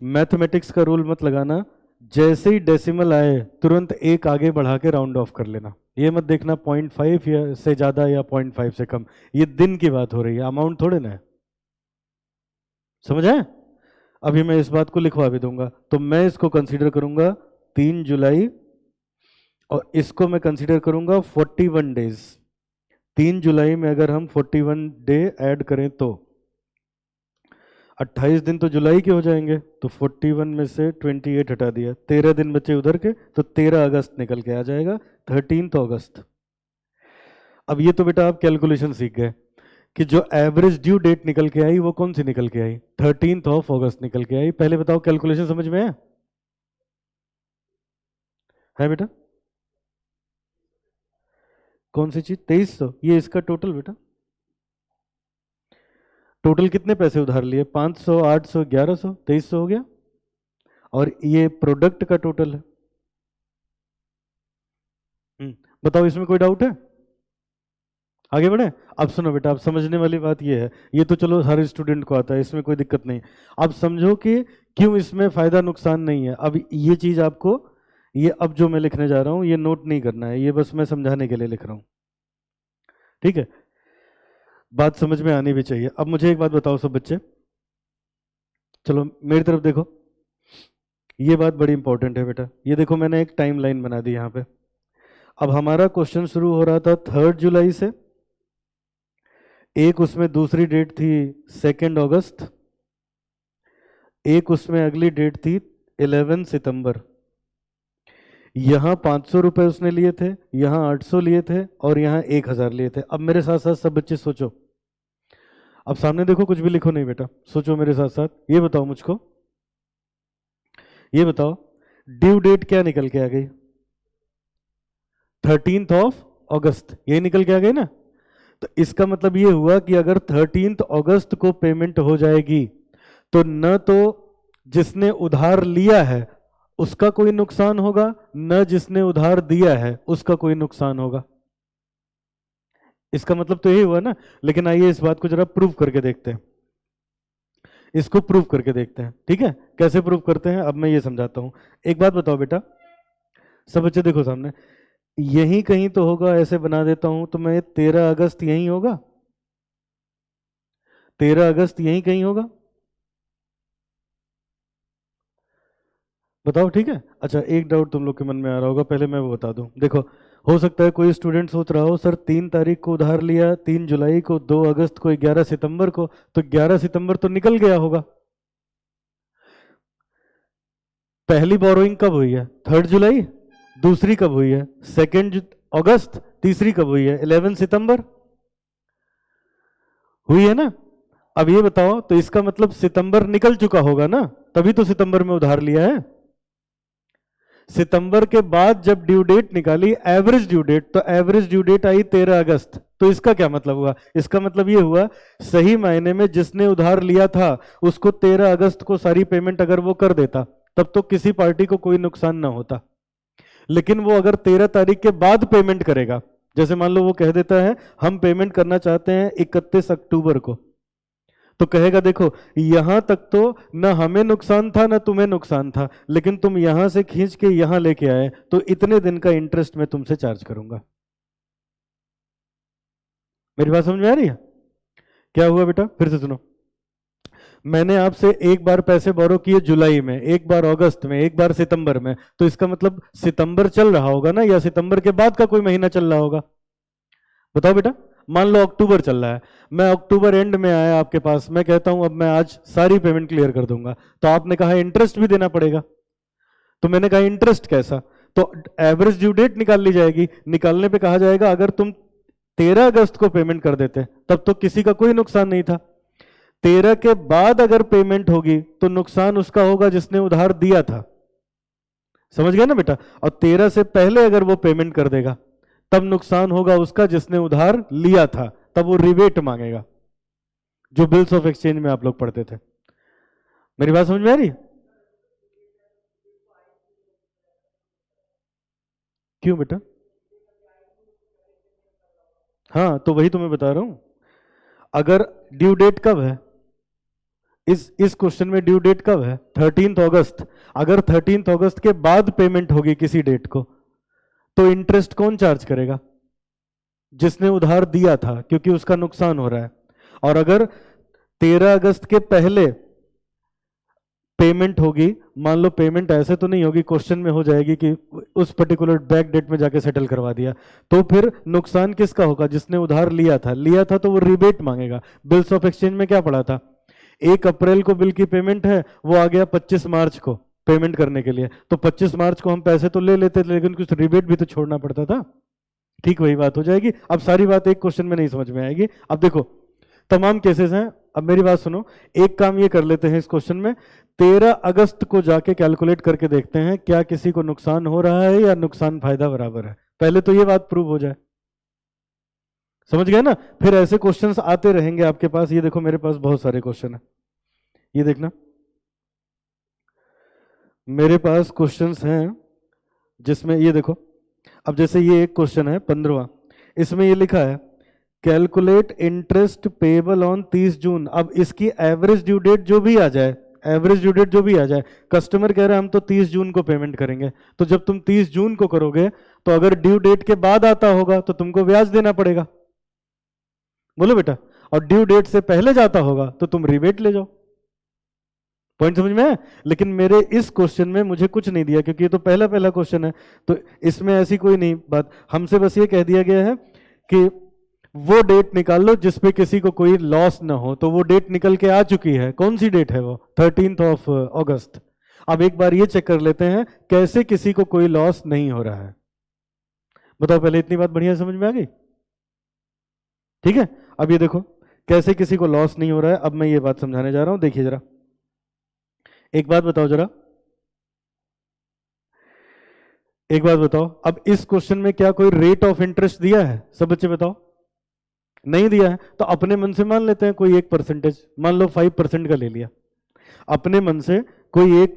मैथमेटिक्स का रूल मत लगाना, जैसे ही डेसिमल आए तुरंत एक आगे बढ़ा के राउंड ऑफ कर लेना। ये मत देखना 0.5 या से ज़्यादा या 0.5 से कम, ये दिन की बात हो रही है, अमाउंट थोड़े ना है, समझ आए? अभी मैं इस बात को लिखवा भी दूंगा, तो मैं इसको कंसीडर करूंगा 3 जुलाई, और इसको मैं कंसीडर करूंगा 41 डेज। 3 जुलाई में अगर हम 41 डे ऐड करें तो 28 दिन तो जुलाई के हो जाएंगे, तो 41 में से 28 हटा दिया, 13 दिन बचे उधर के, तो 13 अगस्त निकल के आ जाएगा, 13 अगस्त। अब ये तो बेटा आप कैलकुलेशन सीख गए कि जो एवरेज ड्यू डेट निकल के आई वो कौन सी निकल के आई, 13 अगस्त निकल के आई। पहले बताओ कैलकुलेशन समझ में है बेटा? कौन सी चीज, 2300, ये इसका टोटल बेटा, टोटल कितने पैसे उधार लिए, 500, 800, 1100, 2300 हो गया। और ये प्रोडक्ट का टोटल है। बताओ इसमें कोई डाउट है? आगे बढ़े? अब सुनो बेटा, अब समझने वाली बात ये है, ये तो चलो हर स्टूडेंट को आता है, इसमें कोई दिक्कत नहीं। अब समझो कि क्यों इसमें फायदा नुकसान नहीं है। अब ये चीज आपको, ये अब जो मैं लिखने जा रहा हूं ये नोट नहीं करना है, ये बस मैं समझाने के लिए लिख रहा हूं, ठीक है? बात समझ में आनी भी चाहिए। अब मुझे एक बात बताओ सब बच्चे, चलो मेरी तरफ देखो, ये बात बड़ी इंपॉर्टेंट है बेटा। ये देखो मैंने एक टाइम लाइन बना दी यहाँ पे। अब हमारा क्वेश्चन शुरू हो रहा था 3 जुलाई से, एक उसमें दूसरी डेट थी 2 अगस्त, एक उसमें अगली डेट थी 11 सितंबर। यहाँ 500 रुपए उसने लिए थे, यहाँ 800 लिए थे, और यहाँ 1000 लिए थे। अब मेरे साथ साथ सब बच्चे सोचो, अब सामने देखो, कुछ भी लिखो नहीं बेटा, सोचो मेरे साथ साथ। ये बताओ मुझको, ये बताओ ड्यू डेट क्या निकल के आ गई, 13 अगस्त, यही निकल के आ गई ना। तो इसका मतलब ये हुआ कि अगर 13 अगस्त को पेमेंट हो जाएगी तो न तो जिसने उधार लिया है उसका कोई नुकसान होगा, न जिसने उधार दिया है उसका कोई नुकसान होगा। इसका मतलब तो यही हुआ ना। लेकिन आइए इस बात को जरा प्रूव करके देखते हैं, इसको प्रूव करके देखते हैं, ठीक है? कैसे प्रूव करते हैं अब मैं ये समझाता हूं। एक बात बताओ बेटा, सब बच्चे देखो सामने, यहीं कहीं तो होगा, ऐसे बना देता हूं तो मैं 13 अगस्त यहीं होगा, 13 अगस्त यहीं कहीं होगा, बताओ, ठीक है? अच्छा, एक डाउट तुम लोग के मन में आ रहा होगा, पहले मैं वो बता दूं। देखो, हो सकता है कोई स्टूडेंट सोच रहा हो सर 3 तारीख को उधार लिया, 3 जुलाई को, 2 अगस्त को, 11 सितंबर को, तो 11 सितंबर तो निकल गया होगा। पहली बोरोइंग कब हुई है, 3 जुलाई, दूसरी कब हुई है, 2 अगस्त, तीसरी कब हुई है? 11 सितंबर हुई है ना। अब ये बताओ, तो इसका मतलब सितंबर निकल चुका होगा ना, तभी तो सितंबर में उधार लिया है। सितंबर के बाद जब ड्यू डेट निकाली, एवरेज ड्यू डेट, तो एवरेज ड्यू डेट आई 13 अगस्त। तो इसका क्या मतलब हुआ? इसका मतलब ये हुआ, सही मायने में जिसने उधार लिया था उसको 13 अगस्त को सारी पेमेंट अगर वो कर देता, तब तो किसी पार्टी को कोई नुकसान ना होता। लेकिन वो अगर 13 तारीख के बाद पेमेंट करेगा, जैसे मान लो वो कह देता है हम पेमेंट करना चाहते हैं 31 अक्टूबर को, तो कहेगा देखो यहां तक तो ना हमें नुकसान था ना तुम्हें नुकसान था, लेकिन तुम यहां से खींच के यहां लेके आए, तो इतने दिन का इंटरेस्ट मैं तुमसे चार्ज करूंगा। मेरी बात समझ में आ रही है? क्या हुआ बेटा, फिर से सुनो। मैंने आपसे एक बार पैसे बोरो किए जुलाई में, एक बार अगस्त में, एक बार सितंबर में, तो इसका मतलब सितंबर चल रहा होगा ना, या सितंबर के बाद का कोई महीना चल रहा होगा? बताओ बेटा। मान लो अक्टूबर चल रहा है, मैं अक्टूबर एंड में आया आपके पास, मैं कहता हूं अब मैं आज सारी पेमेंट क्लियर कर दूंगा, तो आपने कहा इंटरेस्ट भी देना पड़ेगा। तो मैंने कहा इंटरेस्ट कैसा? तो एवरेज ड्यू डेट निकाल ली जाएगी, निकालने पे कहा जाएगा अगर तुम 13 अगस्त को पेमेंट कर देते तब तो किसी का कोई नुकसान नहीं था, 13 के बाद अगर पेमेंट होगी तो नुकसान उसका होगा जिसने उधार दिया था। समझ गए ना बेटा? और 13 से पहले अगर वो पेमेंट कर देगा तब नुकसान होगा उसका जिसने उधार लिया था, तब वो रिबेट मांगेगा, जो बिल्स ऑफ एक्सचेंज में आप लोग पढ़ते थे। मेरी बात समझ में आ रही? क्यों बेटा? हाँ, तो वही तो मैं बता रहा हूं। अगर ड्यू डेट कब है, इस क्वेश्चन में ड्यू डेट कब है? 13 अगस्त। अगर 13 अगस्त के बाद पेमेंट होगी किसी डेट को, तो इंटरेस्ट कौन चार्ज करेगा? जिसने उधार दिया था, क्योंकि उसका नुकसान हो रहा है। और अगर 13 अगस्त के पहले पेमेंट होगी, मान लो पेमेंट ऐसे तो नहीं होगी, क्वेश्चन में हो जाएगी कि उस पर्टिकुलर बैक डेट में जाके सेटल करवा दिया, तो फिर नुकसान किसका होगा? जिसने उधार लिया था तो वो रिबेट मांगेगा। बिल्स ऑफ एक्सचेंज में क्या पड़ा था? 1 अप्रैल को बिल की पेमेंट है, वो आ गया 25 मार्च को पेमेंट करने के लिए, तो 25 मार्च को हम पैसे तो ले लेते थे, लेकिन कुछ रिबेट भी तो छोड़ना पड़ता था। ठीक वही बात हो जाएगी। अब सारी बात एक क्वेश्चन में नहीं समझ में आएगी। अब देखो तमाम केसेस हैं। अब मेरी बात सुनो, एक काम ये कर लेते हैं इस क्वेश्चन में, 13 अगस्त को जाके कैलकुलेट करके देखते हैं क्या किसी को नुकसान हो रहा है या नुकसान फायदा बराबर है। पहले तो ये बात प्रूव हो जाए। समझ गए ना? फिर ऐसे क्वेश्चंस आते रहेंगे आपके पास। ये देखो मेरे पास बहुत सारे क्वेश्चन है, ये देखना मेरे पास क्वेश्चंस हैं जिसमें ये देखो, अब जैसे ये एक क्वेश्चन है 15वां, इसमें ये लिखा है कैलकुलेट इंटरेस्ट पेबल ऑन 30 जून। अब इसकी एवरेज ड्यू डेट जो भी आ जाए, एवरेज ड्यू डेट जो भी आ जाए, कस्टमर कह रहा है हम तो 30 जून को पेमेंट करेंगे, तो जब तुम 30 जून को करोगे तो अगर ड्यू डेट के बाद आता होगा तो तुमको ब्याज देना पड़ेगा। बोलो बेटा। और ड्यू डेट से पहले जाता होगा तो तुम रिबेट ले जाओ। पॉइंट समझ में है? लेकिन मेरे इस क्वेश्चन में मुझे कुछ नहीं दिया, क्योंकि ये तो पहला पहला क्वेश्चन है, तो इसमें ऐसी कोई नहीं बात। हमसे बस ये कह दिया गया है कि वो डेट निकाल लो जिसपे किसी को कोई लॉस ना हो, तो वो डेट निकल के आ चुकी है। कौन सी डेट है वो? 13 अगस्त। अब एक बार ये चेक कर लेते हैं कैसे किसी को कोई लॉस नहीं हो रहा है। बताओ, पहले इतनी बात बढ़िया समझ में आ गई? ठीक है। अब ये देखो कैसे किसी को लॉस नहीं हो रहा है। अब मैं ये बात समझाने जा रहा हूं, देखिए जरा, एक बात बताओ जरा, एक बात बताओ, अब इस क्वेश्चन में क्या कोई रेट ऑफ इंटरेस्ट दिया है? सब बच्चे बताओ। नहीं दिया है, तो अपने मन से मान लेते हैं कोई एक परसेंटेज, मान लो 5% का ले लिया अपने मन से, कोई एक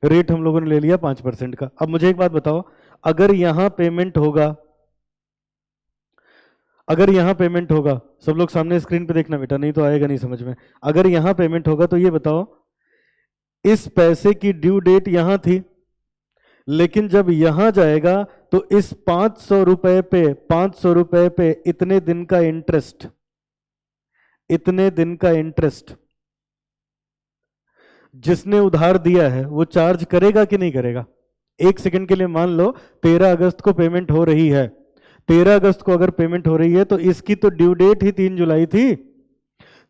रेट हम लोगों ने ले लिया 5% का। अब मुझे एक बात बताओ, अगर यहां पेमेंट होगा, अगर यहां पेमेंट होगा, सब लोग सामने स्क्रीन पे देखना बेटा, नहीं तो आएगा नहीं समझ में। अगर यहां पेमेंट होगा तो ये बताओ, इस पैसे की ड्यू डेट यहां थी, लेकिन जब यहां जाएगा तो इस 500 रुपए पे, 500 रुपए पे इतने दिन का इंटरेस्ट, इतने दिन का इंटरेस्ट जिसने उधार दिया है वो चार्ज करेगा कि नहीं करेगा? एक सेकंड के लिए मान लो 13 अगस्त को पेमेंट हो रही है, 13 अगस्त को अगर पेमेंट हो रही है तो इसकी तो ड्यू डेट ही 3 जुलाई थी।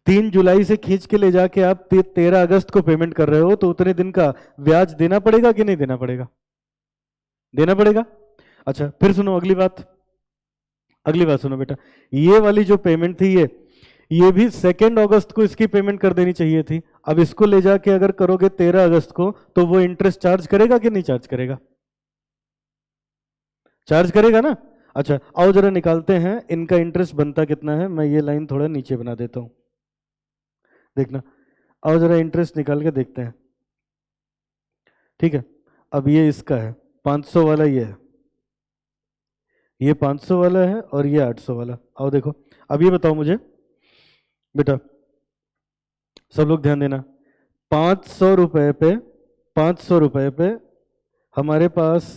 3 जुलाई से खींच के ले जाके आप 13 अगस्त को पेमेंट कर रहे हो, तो उतने दिन का ब्याज देना पड़ेगा कि नहीं देना पड़ेगा? देना पड़ेगा। अच्छा फिर सुनो अगली बात, अगली बात सुनो बेटा, ये वाली जो पेमेंट थी ये भी 2 अगस्त को इसकी पेमेंट कर देनी चाहिए थी। अब इसको ले जाके अगर करोगे 13 अगस्त को, तो वो इंटरेस्ट चार्ज करेगा कि नहीं चार्ज करेगा? चार्ज करेगा ना। अच्छा, आओ जरा निकालते हैं इनका इंटरेस्ट बनता कितना है। मैं ये लाइन थोड़ा नीचे बना देता हूं, देखना। आओ जरा इंटरेस्ट निकाल के देखते हैं, ठीक है। अब ये इसका है 500 वाला, ये 500 वाला है और ये 800 वाला। आओ देखो, अब ये बताओ मुझे बेटा, सब लोग ध्यान देना। 500 रुपए पे 500 रुपए पे हमारे पास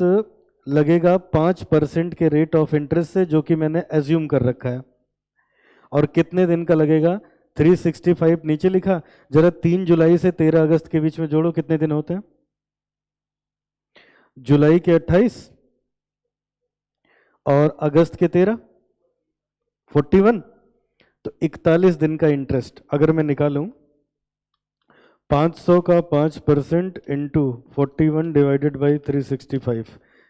लगेगा 5% के रेट ऑफ इंटरेस्ट से, जो कि मैंने एज्यूम कर रखा है। और कितने दिन का लगेगा? 365 नीचे लिखा। जरा 3 जुलाई से 13 अगस्त के बीच में जोड़ो, कितने दिन होते हैं? जुलाई के 28 और अगस्त के 13, 41। तो 41 दिन का इंटरेस्ट अगर मैं निकालूं, 500 का 5% इंटू 41 डिवाइडेड बाई 365,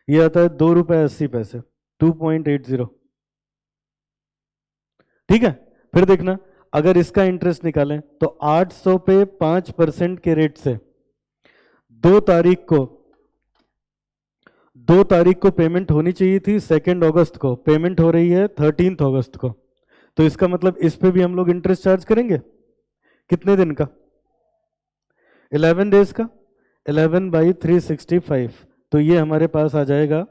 ये आता है 2 रुपए 80 पैसे, 2.80। ठीक है। फिर देखना, अगर इसका इंटरेस्ट निकालें तो 800 पे 5% के रेट से 2 तारीख को पेमेंट होनी चाहिए थी। 2 अगस्त को पेमेंट हो रही है 13 अगस्त को। तो इसका मतलब इस पे भी हम लोग इंटरेस्ट चार्ज करेंगे। कितने दिन का? 11 डेज का। 11 बाई 365, तो ये हमारे पास आ जाएगा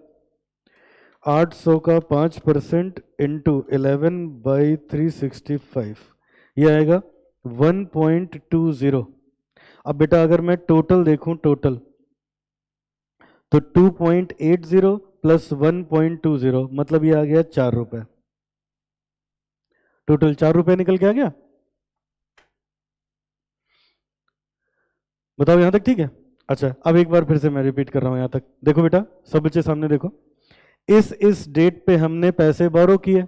800 का 5% इंटू 11 बाई 365, ये आएगा 1.20। अब बेटा अगर मैं टोटल देखूं, टोटल तो 2.80 प्लस 1.20, मतलब ये आ गया 4 रुपए। टोटल 4 रुपए निकल के आ गया। बताओ यहां तक ठीक है? अच्छा, अब एक बार फिर से मैं रिपीट कर रहा हूं यहां तक। देखो बेटा, सब बच्चे सामने देखो। इस डेट पे हमने पैसे बोरो किए।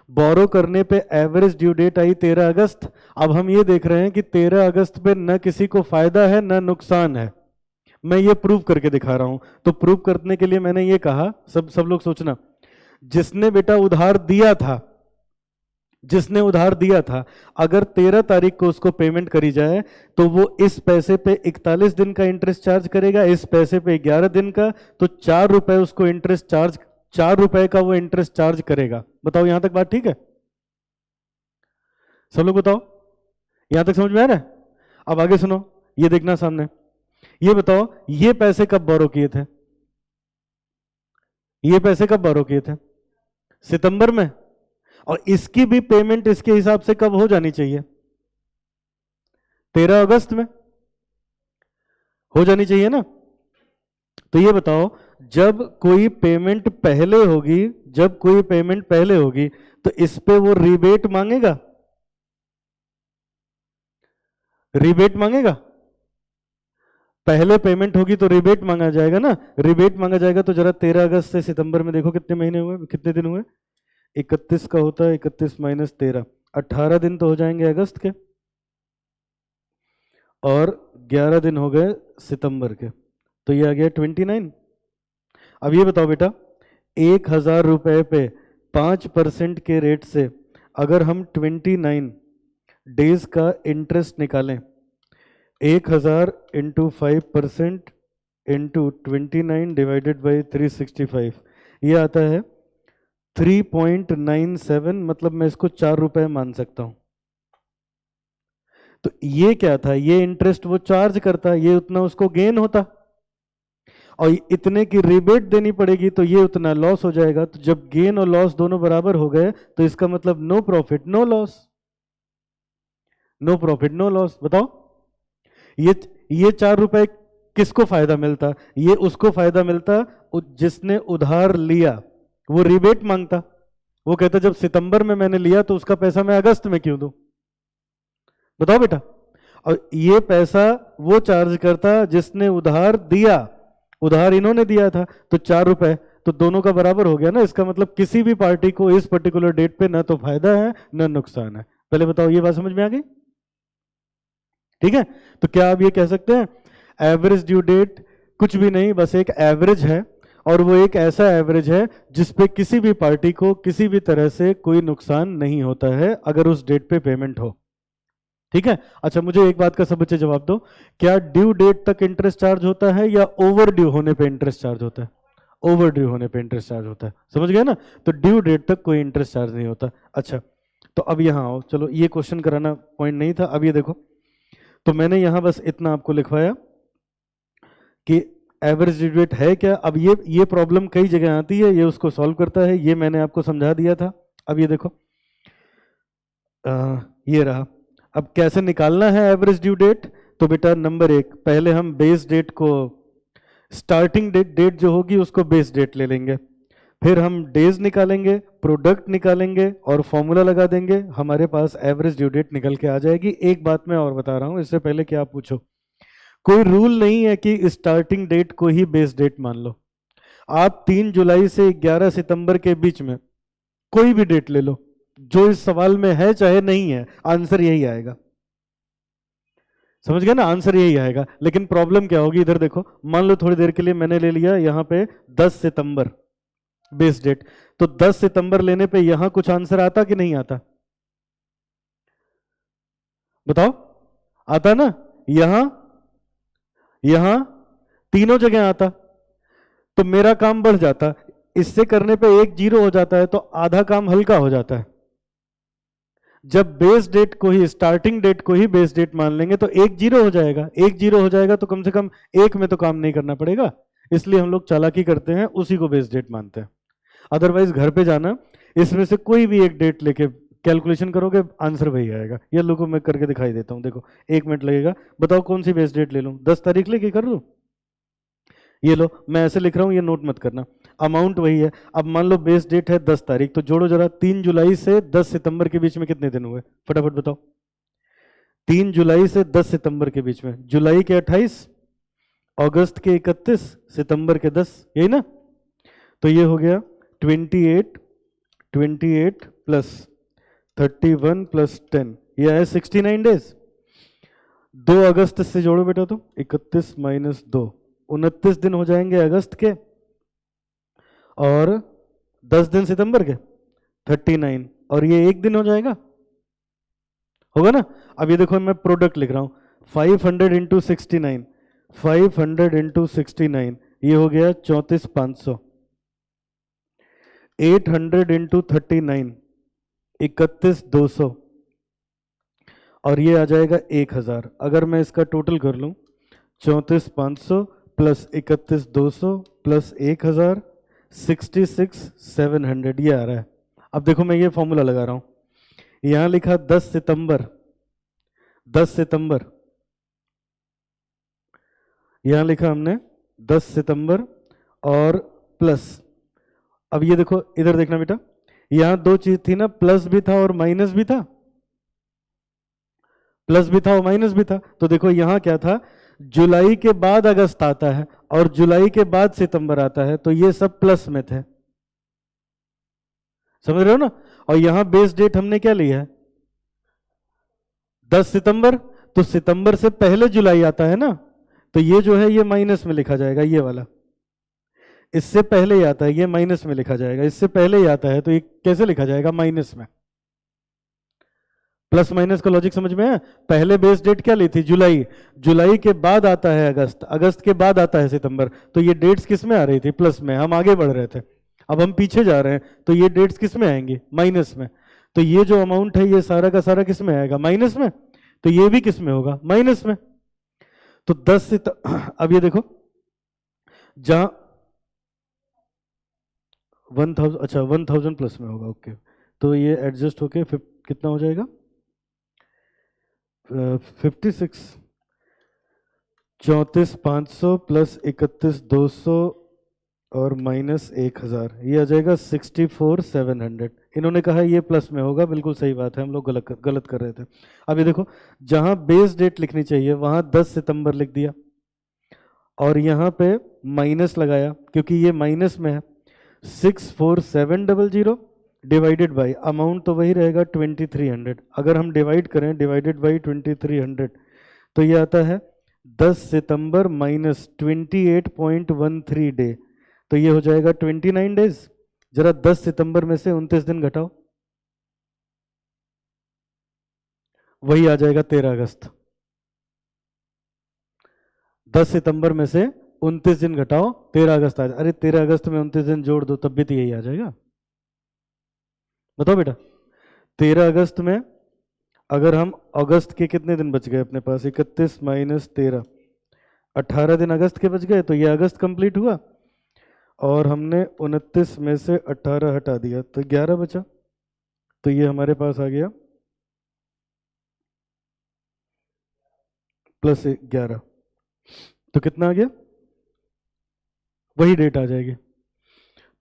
बोरो करने पे एवरेज ड्यू डेट आई 13 अगस्त। अब हम ये देख रहे हैं कि 13 अगस्त पे न किसी को फायदा है न नुकसान है। मैं ये प्रूव करके दिखा रहा हूं। तो प्रूव करने के लिए मैंने ये कहा, सब लोग सोचना, जिसने बेटा उधार दिया था, अगर 13 तारीख को उसको पेमेंट करी जाए तो वो इस पैसे पे 41 दिन का इंटरेस्ट चार्ज करेगा, इस पैसे पे 11 दिन का। तो 4 रुपए उसको इंटरेस्ट चार्ज, 4 रुपए का वो इंटरेस्ट चार्ज करेगा। बताओ यहां तक बात ठीक है? सब लोग बताओ, यहां तक समझ में आ रहा है? अब आगे सुनो, ये देखना सामने। ये बताओ, ये पैसे कब बोरो किए थे? ये पैसे कब बोरो किए थे? सितंबर में। और इसकी भी पेमेंट इसके हिसाब से कब हो जानी चाहिए? 13 अगस्त में हो जानी चाहिए ना। तो ये बताओ, जब कोई पेमेंट पहले होगी, तो इस पे वो रिबेट मांगेगा? पहले पेमेंट होगी तो रिबेट मांगा जाएगा ना। रिबेट मांगा जाएगा तो जरा 13 अगस्त से सितंबर में देखो कितने महीने हुए, कितने दिन हुए? 31 का होता है 31 माइनस 13, 18 दिन तो हो जाएंगे अगस्त के, और 11 दिन हो गए सितंबर के। तो ये आ गया 29। अब ये बताओ बेटा, 1000 रुपए पे 5% के रेट से अगर हम 29 डेज का इंटरेस्ट निकालें, 1000 इंटू 5% इंटू 29 डिवाइडेड बाई 365, ये आता है 3.97, मतलब मैं इसको 4 रुपए मान सकता हूं। तो ये क्या था? ये इंटरेस्ट वो चार्ज करता, ये उतना उसको गेन होता, और इतने की रिबेट देनी पड़ेगी तो ये उतना लॉस हो जाएगा। तो जब गेन और लॉस दोनों बराबर हो गए तो इसका मतलब no profit no loss. No profit no loss. बताओ, ये 4 रुपए किसको फायदा मिलता? ये उसको फायदा मिलता जिसने उधार लिया। वो रिबेट मांगता, वो कहता जब सितंबर में मैंने लिया तो उसका पैसा मैं अगस्त में क्यों दूं? बताओ बेटा। और ये पैसा वो चार्ज करता जिसने उधार दिया। उधार इन्होंने दिया था, तो 4 रुपए तो दोनों का बराबर हो गया ना। इसका मतलब किसी भी पार्टी को इस पर्टिकुलर डेट पे ना तो फायदा है ना नुकसान है। पहले बताओ, ये बात समझ में आ गई? ठीक है। तो क्या आप ये कह सकते हैं एवरेज ड्यू डेट कुछ भी नहीं, बस एक एवरेज है, और वो एक ऐसा एवरेज है जिस पे किसी भी पार्टी को किसी भी तरह से कोई नुकसान नहीं होता है अगर उस डेट पे पेमेंट हो। ठीक है। अच्छा, मुझे एक बात का सब बच्चे जवाब दो, क्या ड्यू डेट तक इंटरेस्ट चार्ज होता है या ओवर ड्यू होने पे इंटरेस्ट चार्ज होता है? ओवर ड्यू होने पे इंटरेस्ट चार्ज होता है, समझ गए ना? तो ड्यू डेट तक कोई इंटरेस्ट चार्ज नहीं होता। अच्छा, तो अब यहाँ आओ, चलो ये क्वेश्चन कराना पॉइंट नहीं था, अब ये देखो, तो मैंने यहाँ बस इतना आपको लिखवाया कि एवरेज ड्यू डेट है क्या। अब ये प्रॉब्लम कई जगह आती है, ये उसको सॉल्व करता है, ये मैंने आपको समझा दिया था। अब ये देखो, ये रहा। अब कैसे निकालना है एवरेज ड्यू डेट? तो बेटा नंबर एक, पहले हम बेस डेट को, स्टार्टिंग डेट जो होगी उसको बेस डेट ले लेंगे, फिर हम डेज निकालेंगे, प्रोडक्ट निकालेंगे और फॉर्मूला लगा देंगे, हमारे पास एवरेज ड्यू डेट निकल के आ जाएगी। एक बात मैं और बता रहा हूं इससे पहले कि आप पूछो, कोई रूल नहीं है कि स्टार्टिंग डेट को ही बेस डेट मान लो। आप 3 जुलाई से 11 सितंबर के बीच में कोई भी डेट ले लो, जो इस सवाल में है चाहे नहीं है, आंसर यही आएगा। समझ गए ना? आंसर यही आएगा। लेकिन प्रॉब्लम क्या होगी, इधर देखो, मान लो थोड़ी देर के लिए मैंने ले लिया यहाँ पे 10 सितंबर बेस डेट, तो 10 सितंबर लेने पे यहां कुछ आंसर आता कि नहीं आता? बताओ, आता ना? यहां, यहां, तीनों जगह आता, तो मेरा काम बढ़ जाता। इससे करने पे एक जीरो हो जाता है, तो आधा काम हल्का हो जाता है। जब बेस डेट को ही, स्टार्टिंग डेट को ही बेस डेट मान लेंगे तो एक जीरो हो जाएगा। एक जीरो हो जाएगा तो कम से कम एक में तो काम नहीं करना पड़ेगा, इसलिए हम लोग चालाकी करते हैं, उसी को बेस डेट मानते हैं। अदरवाइज घर पे जाना, इसमें से कोई भी एक डेट लेके कैलकुलेशन करोगे, आंसर वही आएगा। ये लोगों को मैं करके दिखाई देता हूँ, देखो 1 मिनट लगेगा। बताओ कौन सी बेस डेट ले लूँ? 10 तारीख लेके कर लूँ? ये लो, मैं ऐसे लिख रहा हूँ, ये नोट मत करना, अमाउंट वही है। अब मान लो बेस डेट है 10 तारीख, तो जोड़ो जरा, 3 जुलाई से 10 सितंबर के बीच में कितने दिन हुए, फटाफट बताओ। 3 जुलाई से 10 सितंबर के बीच में, जुलाई के 28, अगस्त के 31, सितंबर के 10, यही ना? तो ये हो गया 28, 28 प्लस 31 प्लस 10, ये है 69 डेज। 2 अगस्त से जोड़ो बेटा, तो 31 माइनस 2, 29 दिन हो जाएंगे अगस्त के, और 10 दिन सितंबर के, 39, और ये 1 दिन हो जाएगा, होगा ना? अब ये देखो, मैं प्रोडक्ट लिख रहा हूं, 500 इंटू 69, 500 इंटू 69, ये हो गया 34,500। 800 इंटू 39, 31,200, और ये आ जाएगा 1,000। अगर मैं इसका टोटल कर लूं, 34,500 प्लस 31,200 प्लस 1,000, 66,700, ये आ रहा है। अब देखो, मैं ये फॉर्मूला लगा रहा हूं, यहां लिखा 10 सितंबर, 10 सितंबर, यहां लिखा हमने 10 सितंबर और प्लस, अब ये देखो, इधर देखना बेटा, यहां दो चीज थी ना, प्लस भी था और माइनस भी था, प्लस भी था और माइनस भी था। तो देखो यहां क्या था, जुलाई के बाद अगस्त आता है और जुलाई के बाद सितंबर आता है, तो ये सब प्लस में थे, समझ रहे हो ना? और यहां बेस डेट हमने क्या लिया है, 10 सितंबर, तो सितंबर से पहले जुलाई आता है ना, तो ये जो है ये माइनस में लिखा जाएगा, ये वाला इससे पहले ही आता है, ये माइनस में लिखा जाएगा, इससे पहले ही आता है, तो ये कैसे लिखा जाएगा, माइनस में। प्लस माइनस का लॉजिक समझ में है? पहले बेस डेट क्या ली थी, जुलाई, जुलाई के बाद आता है अगस्त, अगस्त के बाद आता है सितंबर, तो ये डेट्स किस में आ रही थी, प्लस में, हम आगे बढ़ रहे थे, अब हम पीछे जा रहे हैं, तो ये डेट्स किस में आएंगी, माइनस में। तो ये जो अमाउंट है ये सारा का सारा किस में आएगा, माइनस में, तो ये भी किस में होगा, माइनस में। तो 10 से अब ये देखो, जहां 1000, अच्छा 1000 प्लस में होगा, ओके, तो ये एडजस्ट होके कितना हो जाएगा, 56, 34,500 प्लस 31,200 और माइनस 1,000, ये आ जाएगा 64,700। इन्होंने कहा ये प्लस में होगा, बिल्कुल सही बात है, हम लोग गलत कर रहे थे। अब ये देखो, जहां बेस डेट लिखनी चाहिए वहां 10 सितंबर लिख दिया, और यहाँ पे माइनस लगाया क्योंकि ये माइनस में है, 64,700 डिवाइडेड बाई, अमाउंट तो वही रहेगा 2,300, अगर हम डिवाइड करें, डिवाइडेड बाई 2,300, तो ये आता है 10 सितंबर माइनस 28.13 डे, तो ये हो जाएगा 29 डेज। जरा 10 सितंबर में से 29 दिन घटाओ, वही आ जाएगा 13 अगस्त। 10 सितंबर में से 29 दिन घटाओ, 13 अगस्त आ जाए। अरे 13 अगस्त में 29 दिन जोड़ दो तब भी तो यही आ जाएगा। बताओ बेटा, 13 अगस्त में अगर हम अगस्त के कितने दिन बच गए अपने पास, 31 माइनस 13, 18 दिन अगस्त के बच गए, तो ये अगस्त कंप्लीट हुआ। और हमने 29 में से 18 हटा दिया तो 11 बचा। तो ये हमारे पास आ गया प्लस 11, तो कितना आ गया, वही डेट आ जाएगी।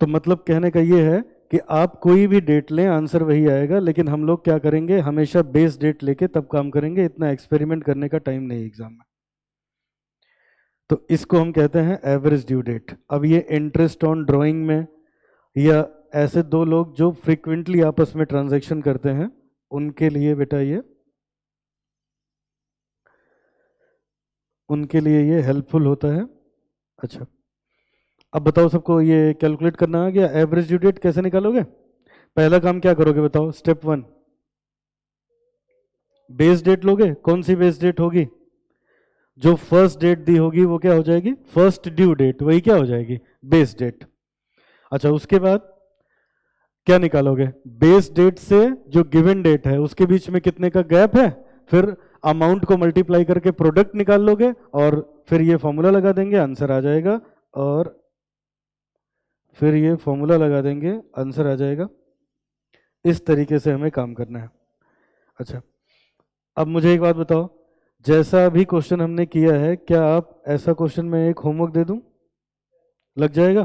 तो मतलब कहने का ये है कि आप कोई भी डेट लें आंसर वही आएगा, लेकिन हम लोग क्या करेंगे, हमेशा बेस डेट लेके तब काम करेंगे, इतना एक्सपेरिमेंट करने का टाइम नहीं एग्जाम में। तो इसको हम कहते हैं एवरेज ड्यू डेट। अब ये इंटरेस्ट ऑन ड्राइंग में, या ऐसे दो लोग जो फ्रीक्वेंटली आपस में ट्रांजैक्शन करते हैं, उनके लिए बेटा ये, उनके लिए ये हेल्पफुल होता है। अच्छा, अब बताओ सबको ये कैलकुलेट करना आ गया। एवरेज ड्यू डेट कैसे निकालोगे? पहला काम क्या करोगे बताओ, स्टेप 1, बेस डेट लोगे। कौन सी बेस डेट होगी? जो फर्स्ट डेट दी होगी वो क्या हो जाएगी, फर्स्ट ड्यू डेट, वही क्या हो जाएगी, बेस डेट। अच्छा, उसके बाद क्या निकालोगे, बेस डेट से जो गिवन डेट है उसके बीच में कितने का गैप है, फिर अमाउंट को मल्टीप्लाई करके प्रोडक्ट निकाल लोगे, और फिर ये फॉर्मूला लगा देंगे, आंसर आ जाएगा। और फिर ये फॉर्मूला लगा देंगे, आंसर आ जाएगा। इस तरीके से हमें काम करना है। अच्छा, अब मुझे एक बात बताओ, जैसा अभी क्वेश्चन हमने किया है, क्या आप ऐसा क्वेश्चन में एक होमवर्क दे दूं, लग जाएगा?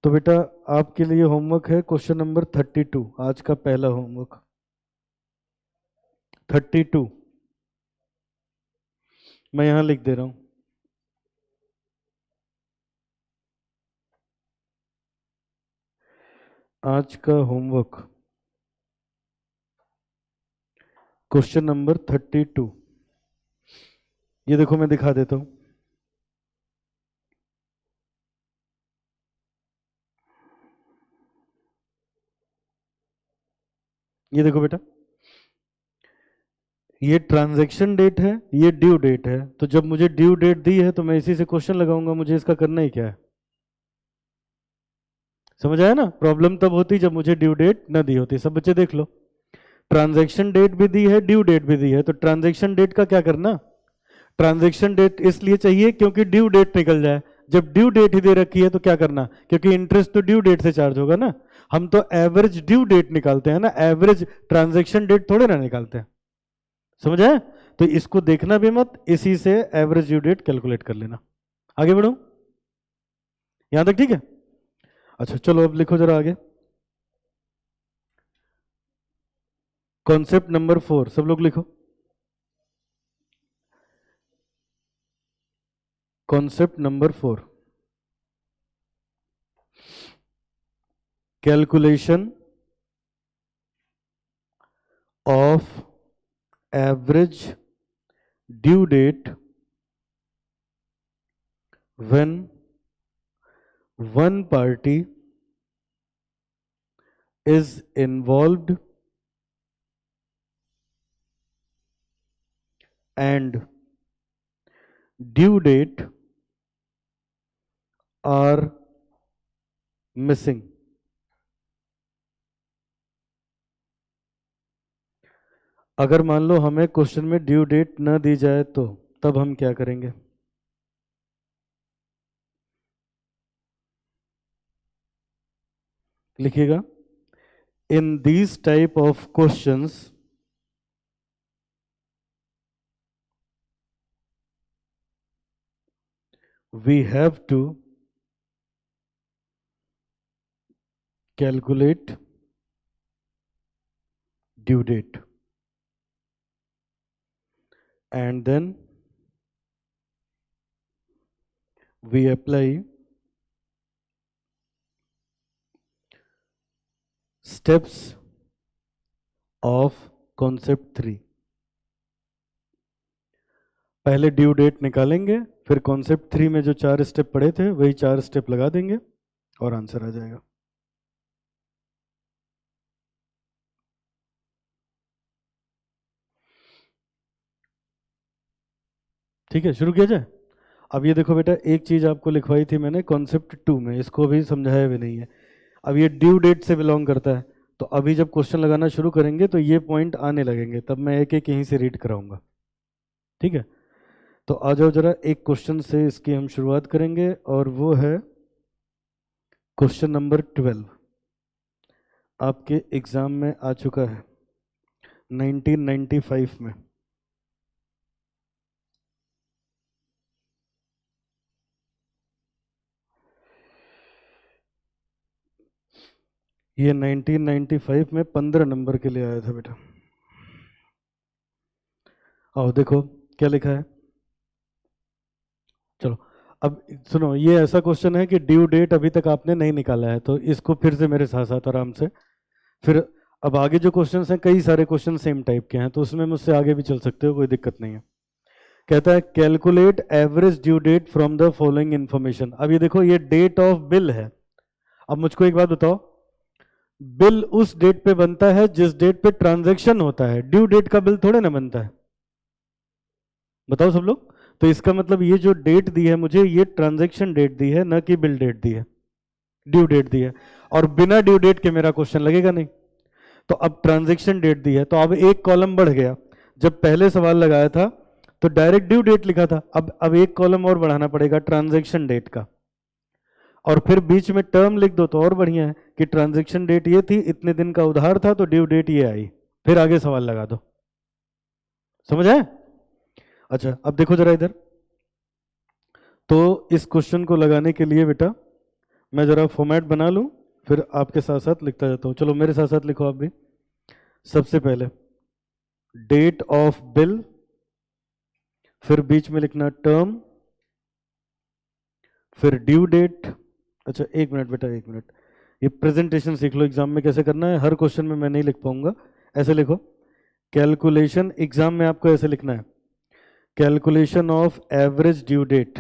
तो बेटा आपके लिए होमवर्क है क्वेश्चन नंबर 32, आज का पहला होमवर्क 32, मैं यहां लिख दे रहा हूं। आज का होमवर्क क्वेश्चन नंबर 32, ये देखो मैं दिखा देता हूं। ये देखो बेटा, ये ट्रांजैक्शन डेट है, ये ड्यू डेट है। तो जब मुझे ड्यू डेट दी है तो मैं इसी से क्वेश्चन लगाऊंगा, मुझे इसका करना ही क्या है। समझ आया ना? प्रॉब्लम तब होती जब मुझे ड्यू डेट न दी होती। सब बच्चे देख लो, ट्रांजैक्शन डेट भी दी है, ड्यू डेट भी दी है, तो ट्रांजैक्शन डेट का क्या करना, ट्रांजैक्शन डेट इसलिए चाहिए क्योंकि ड्यू डेट निकल जाए। जब ड्यू डेट ही दे रखी है तो क्या करना, क्योंकि इंटरेस्ट तो ड्यू डेट से चार्ज होगा ना। हम तो एवरेज ड्यू डेट निकालते हैं ना, एवरेज ट्रांजैक्शन डेट थोड़े ना निकालते हैं। समझ आया? तो इसको देखना भी मत, इसी से एवरेज ड्यू डेट कैलकुलेट कर लेना। आगे बढ़ो, यहां तक ठीक है? अच्छा चलो अब लिखो जरा आगे, कॉन्सेप्ट नंबर 4, सब लोग लिखो। Concept number 4, calculation of average due date when one party is involved and due date are missing। अगर मान लो हमें क्वेश्चन में ड्यू डेट न दी जाए तो तब हम क्या करेंगे? लिखिएगा, in these type of questions we have to calculate due date and then we apply steps of concept 3। पहले ड्यू डेट निकालेंगे, फिर कॉन्सेप्ट 3 में जो 4 स्टेप पढ़े थे वही 4 स्टेप लगा देंगे और आंसर आ जाएगा। ठीक है, शुरू किया जाए। अब ये देखो बेटा, एक चीज आपको लिखवाई थी मैंने कॉन्सेप्ट 2 में, इसको भी समझाया भी नहीं है। अब ये ड्यू डेट से बिलोंग करता है, तो अभी जब क्वेश्चन लगाना शुरू करेंगे तो ये पॉइंट आने लगेंगे, तब मैं एक एक यहीं से रीड कराऊंगा। ठीक है, तो आ जाओ जरा, एक क्वेश्चन से इसकी हम शुरुआत करेंगे और वो है क्वेश्चन नंबर 12। आपके एग्जाम में आ चुका है 1995 में। ये 1995 में 15 नंबर के लिए आया था बेटा। आओ देखो क्या लिखा है। चलो अब सुनो, ये ऐसा क्वेश्चन है कि ड्यू डेट अभी तक आपने नहीं निकाला है, तो इसको फिर से मेरे साथ साथ आराम से फिर। अब आगे जो क्वेश्चंस हैं कई सारे क्वेश्चन सेम टाइप के हैं, तो उसमें मुझसे आगे भी चल सकते हो, कोई दिक्कत नहीं है। कहता है calculate average due date from the following information. अब ये देखो, ये डेट ऑफ बिल है। अब मुझको एक बात बताओ, बिल उस डेट पे बनता है जिस डेट पे ट्रांजैक्शन होता है, ड्यू डेट का बिल थोड़े ना बनता है। बताओ सब लोग। तो इसका मतलब ये जो डेट दी है मुझे, ये ट्रांजैक्शन डेट दी है, ना कि बिल डेट दी है, ड्यू डेट दी है। और बिना ड्यू डेट के मेरा क्वेश्चन लगेगा नहीं। तो अब ट्रांजैक्शन डेट दी है, तो अब एक कॉलम बढ़ गया। जब पहले सवाल लगाया था तो डायरेक्ट ड्यू डेट लिखा था, अब एक कॉलम और बढ़ाना पड़ेगा ट्रांजैक्शन डेट का, और फिर बीच में टर्म लिख दो तो और बढ़िया है कि ट्रांजैक्शन डेट ये थी, इतने दिन का उधार था, तो ड्यू डेट ये आई, फिर आगे सवाल लगा दो। समझ आए? अच्छा अब देखो जरा इधर। तो इस क्वेश्चन को लगाने के लिए बेटा मैं जरा फॉर्मेट बना लूं, फिर आपके साथ साथ लिखता जाता हूं। चलो मेरे साथ साथ लिखो आप भी। सबसे पहले डेट ऑफ बिल, फिर बीच में लिखना टर्म, फिर ड्यू डेट। अच्छा एक मिनट बेटा, एक मिनट, ये प्रेजेंटेशन सीख लो एग्जाम में कैसे करना है। हर क्वेश्चन में मैं नहीं लिख पाऊंगा, ऐसे लिखो। कैलकुलेशन, एग्जाम में आपको ऐसे लिखना है, calculation of average due date,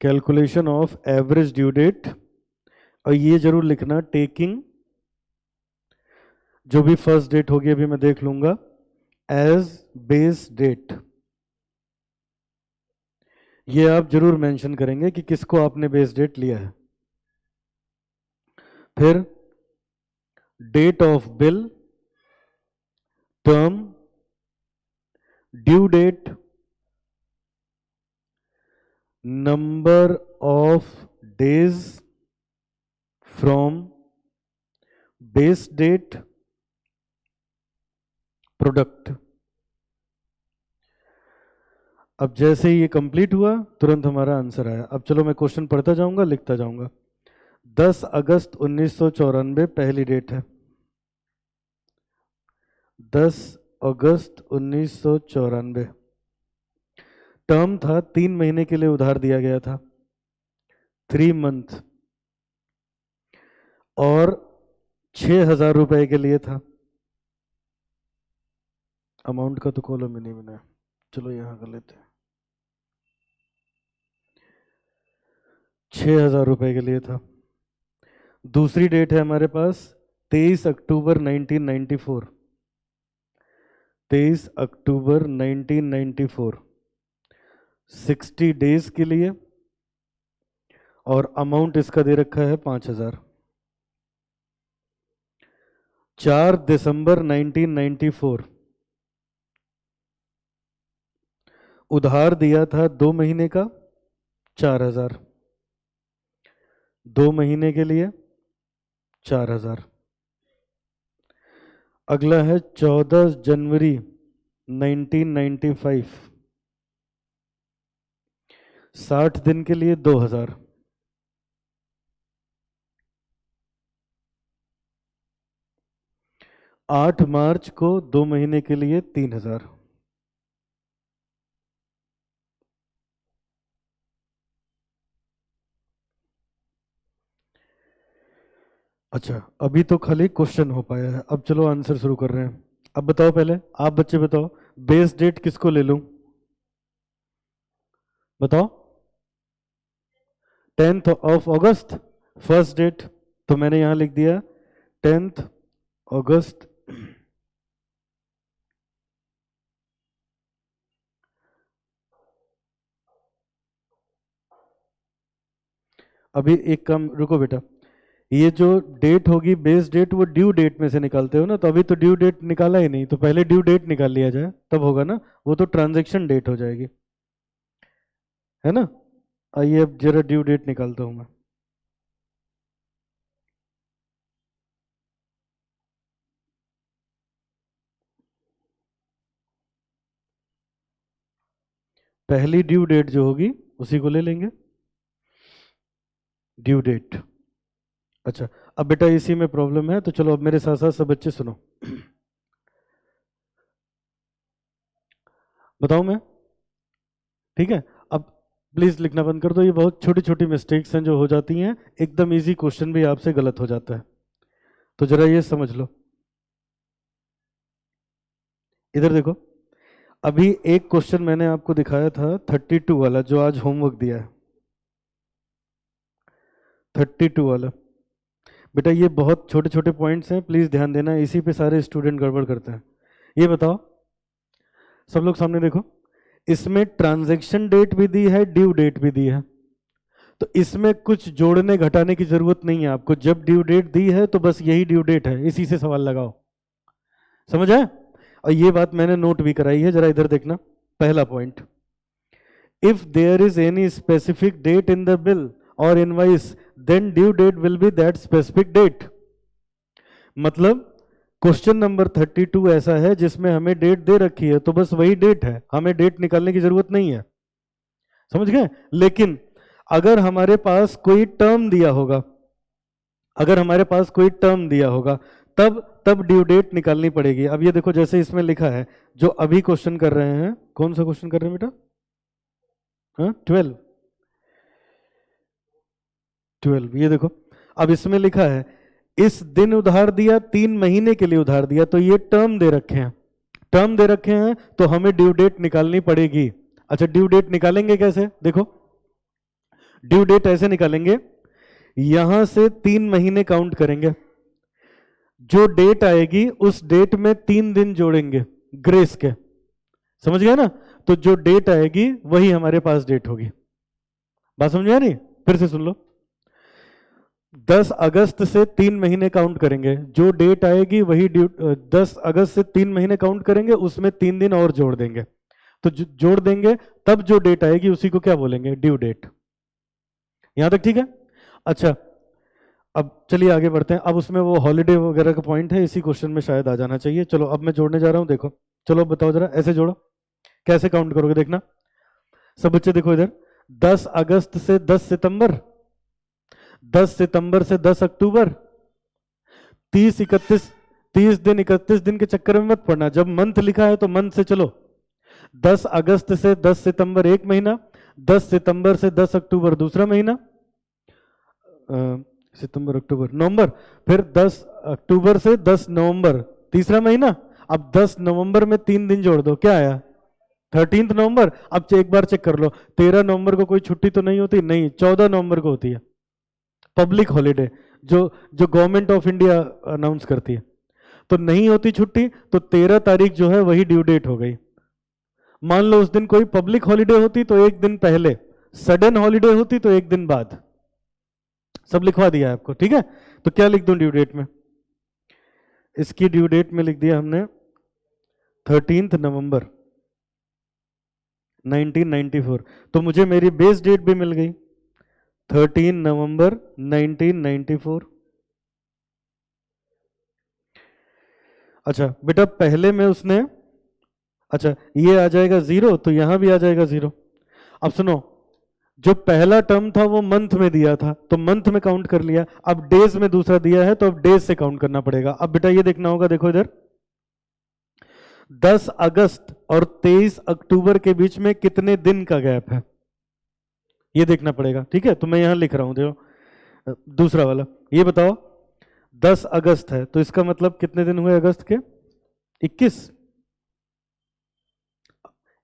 calculation of average due date. और ये जरूर लिखना टेकिंग, जो भी फर्स्ट डेट होगी अभी मैं देख लूंगा, एज बेस डेट। ये आप जरूर मेंशन करेंगे कि किसको आपने बेस डेट लिया है। फिर date of bill, term, due date, number of days from base date, product. अब जैसे ही ये कंप्लीट हुआ तुरंत हमारा आंसर आया। अब चलो मैं क्वेश्चन पढ़ता जाऊंगा, लिखता जाऊंगा। 10 अगस्त 1994 पहली डेट है। 10 अगस्त 1994। टर्म था, 3 महीने के लिए उधार दिया गया था, 3 मंथ, और 6,000 रुपए के लिए था। अमाउंट का तो कॉलम ही नहीं बना, चलो यहां कर लेते हैं। 6,000 रुपए के लिए था। दूसरी डेट है हमारे पास 23 अक्टूबर 1994। 23 अक्टूबर 1994, 60 डेज के लिए, और अमाउंट इसका दे रखा है 5,000। 4 दिसंबर 1994, उधार दिया था 2 महीने का, 4,000, 2 महीने के लिए 4,000। अगला है 14 जनवरी 1995, 60 दिन के लिए 2,000। 8 मार्च को 2 महीने के लिए 3,000। अच्छा अभी तो खाली क्वेश्चन हो पाया है, अब चलो आंसर शुरू कर रहे हैं। अब बताओ, पहले आप बच्चे बताओ, बेस डेट किसको ले लूं, बताओ। 10th of August first date, तो मैंने यहां लिख दिया 10th अगस्त। अभी एक काम, रुको बेटा, ये जो डेट होगी बेस डेट, वो ड्यू डेट में से निकालते हो ना, तो अभी तो ड्यू डेट निकाला ही नहीं, तो पहले ड्यू डेट निकाल लिया जाए तब होगा ना, वो तो ट्रांजैक्शन डेट हो जाएगी, है ना। आइए अब जरा ड्यू डेट निकालता हूं मैं। पहली ड्यू डेट जो होगी उसी को ले लेंगे, ड्यू डेट। अच्छा, अब बेटा इसी में प्रॉब्लम है, तो चलो अब मेरे साथ साथ सब बच्चे सुनो। बताऊं मैं, ठीक है। अब प्लीज लिखना बंद कर दो, ये बहुत छोटी छोटी मिस्टेक्स हैं जो हो जाती हैं, एकदम इजी क्वेश्चन भी आपसे गलत हो जाता है, तो जरा ये समझ लो। इधर देखो, अभी एक क्वेश्चन मैंने आपको दिखाया था 32 वाला, जो आज होमवर्क दिया है, 32 वाला। बेटा ये बहुत छोटे छोटे पॉइंट्स हैं, प्लीज ध्यान देना, इसी पे सारे स्टूडेंट गड़बड़ करते हैं। ये बताओ, सब लोग सामने देखो, इसमें ट्रांजैक्शन डेट भी दी है, ड्यू डेट भी दी है, तो इसमें कुछ जोड़ने घटाने की जरूरत नहीं है आपको, जब ड्यू डेट दी है तो बस यही ड्यू डेट है, इसी से सवाल लगाओ, समझ आए। और ये बात मैंने नोट भी कराई है, जरा इधर देखना। पहला point, if there is any specific date in the bill और invoice then due date will be that specific date. मतलब क्वेश्चन नंबर 32 ऐसा है जिसमें हमें डेट दे रखी है, तो बस वही डेट है, हमें डेट निकालने की जरूरत नहीं है, समझ गए। लेकिन अगर हमारे पास कोई टर्म दिया होगा, अगर हमारे पास कोई टर्म दिया होगा, तब तब ड्यू डेट निकालनी पड़ेगी। अब ये देखो, जैसे इसमें लिखा है, जो अभी क्वेश्चन कर रहे हैं, कौन सा क्वेश्चन कर रहे हैं बेटा, हाँ 12, ये देखो, अब इसमें लिखा है इस दिन उधार दिया, 3 महीने के लिए उधार दिया, तो ये टर्म दे रखे हैं, टर्म दे रखे हैं, तो हमें ड्यू डेट निकालनी पड़ेगी। अच्छा, ड्यू डेट निकालेंगे कैसे, देखो, ड्यू डेट ऐसे निकालेंगे, यहां से 3 महीने काउंट करेंगे, जो डेट आएगी उस डेट में 3 दिन जोड़ेंगे ग्रेस के, समझ गया ना। तो जो डेट आएगी वही हमारे पास डेट होगी। बात समझ में आ रही, फिर से सुन लो। 10 अगस्त से 3 महीने काउंट करेंगे, जो डेट आएगी वही 10 अगस्त से 3 महीने काउंट करेंगे, उसमें 3 दिन और जोड़ देंगे, तो जोड़ देंगे, तब जो डेट आएगी उसी को क्या बोलेंगे, ड्यू डेट। यहां तक ठीक है। अच्छा, अब चलिए आगे बढ़ते हैं। अब उसमें वो हॉलीडे वगैरह का पॉइंट है, इसी क्वेश्चन में शायद आ जाना चाहिए। चलो अब मैं जोड़ने जा रहा हूं, देखो, चलो बताओ जरा, ऐसे जोड़ो, कैसे काउंट करोगे, देखना सब बच्चे देखो इधर। 10 अगस्त से 10 सितंबर, 10 सितंबर से 10 अक्टूबर, 30 31, 30 दिन 31 दिन के चक्कर में मत पड़ना, जब मंथ लिखा है तो मंथ से चलो। 10 अगस्त से 10 सितंबर एक महीना, 10 सितंबर से 10 अक्टूबर दूसरा महीना, सितंबर अक्टूबर नवंबर, फिर 10 अक्टूबर से 10 नवंबर तीसरा महीना। अब 10 नवंबर में 3 दिन जोड़ दो, क्या आया, 13 नवंबर। अब एक बार चेक कर लो, 13 नवंबर को कोई छुट्टी तो नहीं होती, नहीं, 14 नवंबर को होती है पब्लिक हॉलीडे, जो जो गवर्नमेंट ऑफ इंडिया अनाउंस करती है, तो नहीं होती छुट्टी, तो 13 तारीख जो है वही ड्यू डेट हो गई। मान लो उस दिन कोई पब्लिक हॉलीडे होती तो एक दिन पहले, सडन हॉलीडे होती तो एक दिन बाद। सब लिखवा दिया है आपको, ठीक है। तो क्या लिख दूं ड्यू डेट में, इसकी ड्यू डेट में लिख दिया हमने 13 नवंबर 1994, तो मुझे मेरी बेस डेट भी मिल गई 13 नवंबर 1994। अच्छा बेटा, पहले में उसने, अच्छा ये आ जाएगा 0, तो यहां भी आ जाएगा 0। अब सुनो, जो पहला टर्म था वो मंथ में दिया था, तो मंथ में काउंट कर लिया, अब डेज में दूसरा दिया है, तो अब डेज से काउंट करना पड़ेगा। अब बेटा ये देखना होगा, देखो इधर, 10 अगस्त और 23 अक्टूबर के बीच में कितने दिन का गैप है, ये देखना पड़ेगा, ठीक है। तो मैं यहां लिख रहा हूं, देखो दूसरा वाला, ये बताओ 10 अगस्त है, तो इसका मतलब कितने दिन हुए अगस्त के, 21,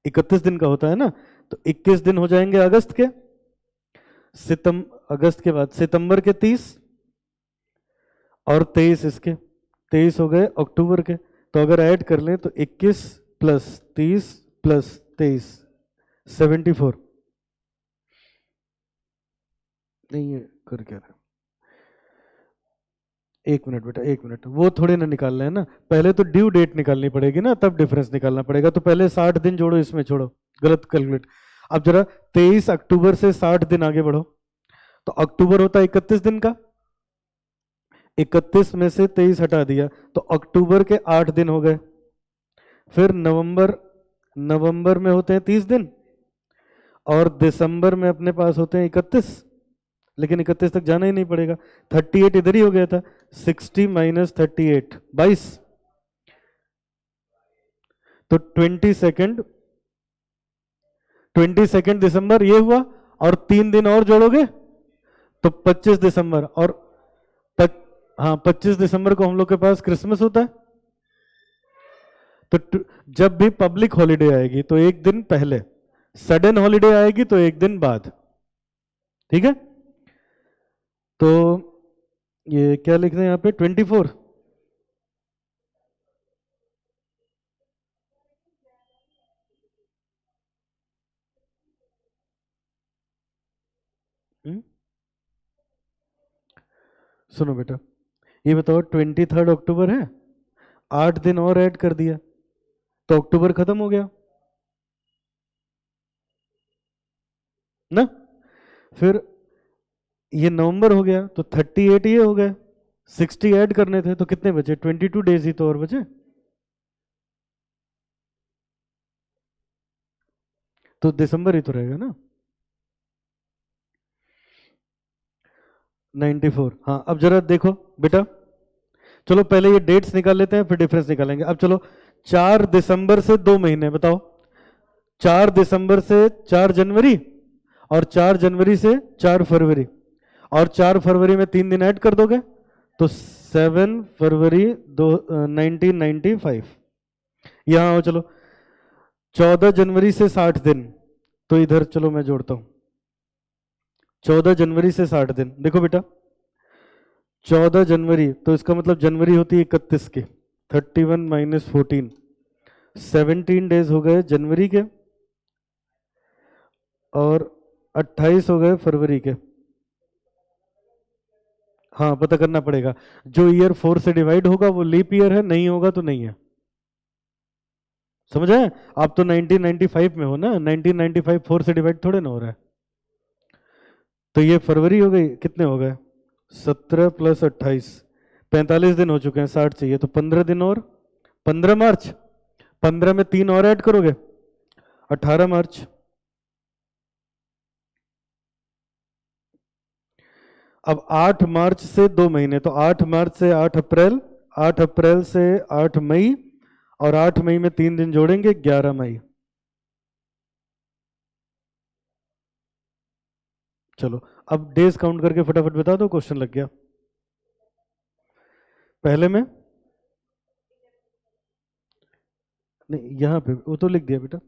31 दिन का होता है ना, तो 21 दिन हो जाएंगे अगस्त के, अगस्त के बाद सितंबर के 30 और 23 इसके, 23 हो गए अक्टूबर के। तो अगर ऐड कर लें तो 21 प्लस 30 प्लस 23 74। नहीं ये कर क्या रहा, एक मिनट बेटा एक मिनट, वो थोड़े ना निकालना है ना, पहले तो ड्यू डेट निकालनी पड़ेगी ना, तब डिफरेंस निकालना पड़ेगा। तो पहले 60 दिन जोड़ो, इसमें छोड़ो, गलत कैलकुलेट। अब जरा 23 अक्टूबर से 60 दिन आगे बढ़ो, तो अक्टूबर होता है 31 दिन का, 31 में से 23 हटा दिया तो अक्टूबर के 8 दिन हो गए। फिर नवंबर में होते हैं 30 दिन, और दिसंबर में अपने पास होते हैं 31, लेकिन 31 तक जाना ही नहीं पड़ेगा, 38 इधर ही हो गया था, 60 माइनस 38 22, तो 22 दिसंबर ये हुआ, और 3 दिन और जोड़ोगे तो 25 दिसंबर, और हाँ 25 दिसंबर को हम लोग के पास क्रिसमस होता है। तो जब भी पब्लिक हॉलिडे आएगी तो एक दिन पहले, सडन हॉलिडे आएगी तो एक दिन बाद, ठीक है। तो ये क्या लिख रहे हैं यहाँ पे 24, सुनो बेटा, ये बताओ 23 अक्टूबर है, 8 दिन और ऐड कर दिया तो अक्टूबर खत्म हो गया ना। फिर ये नवंबर हो गया तो 38 ये हो गए, 60 ऐड करने थे तो कितने बचे, 22 डेज ही तो और बचे, तो दिसंबर ही तो रहेगा ना 94। हाँ अब जरा देखो बेटा, चलो पहले ये डेट्स निकाल लेते हैं फिर डिफरेंस निकालेंगे। अब चलो 4 दिसंबर से 2 महीने बताओ, 4 दिसंबर से 4 जनवरी, और 4 जनवरी से 4 फरवरी, और 4 फरवरी में 3 दिन ऐड कर दोगे तो 7 फरवरी 1995। यहाँ आओ चलो, 14 जनवरी से 60 दिन, तो इधर चलो मैं जोड़ता हूँ, 14 जनवरी से 60 दिन, देखो बेटा 14 जनवरी तो इसका मतलब जनवरी होती है 31 की, 31 माइनस 14, 17 डेज हो गए जनवरी के, और 28 हो गए फरवरी के। हाँ पता करना पड़ेगा, जो ईयर 4 से डिवाइड होगा वो लीप ईयर है, नहीं होगा तो नहीं है, समझ आए। आप तो 1995 में हो ना, 1995 4 से डिवाइड थोड़े ना हो रहा है। तो ये फरवरी हो गई, कितने हो गए 17 प्लस 28, 45 दिन हो चुके हैं, 60 चाहिए तो 15 दिन और, 15 मार्च, 15 में 3 और ऐड करोगे 18 मार्च। अब 8 मार्च से 2 महीने, तो 8 मार्च से 8 अप्रैल, 8 अप्रैल से 8 मई, और 8 मई में 3 दिन जोड़ेंगे 11 मई। चलो अब डेज काउंट करके फटाफट बता दो, क्वेश्चन लग गया। पहले में नहीं, यहां पे वो तो लिख दिया बेटा।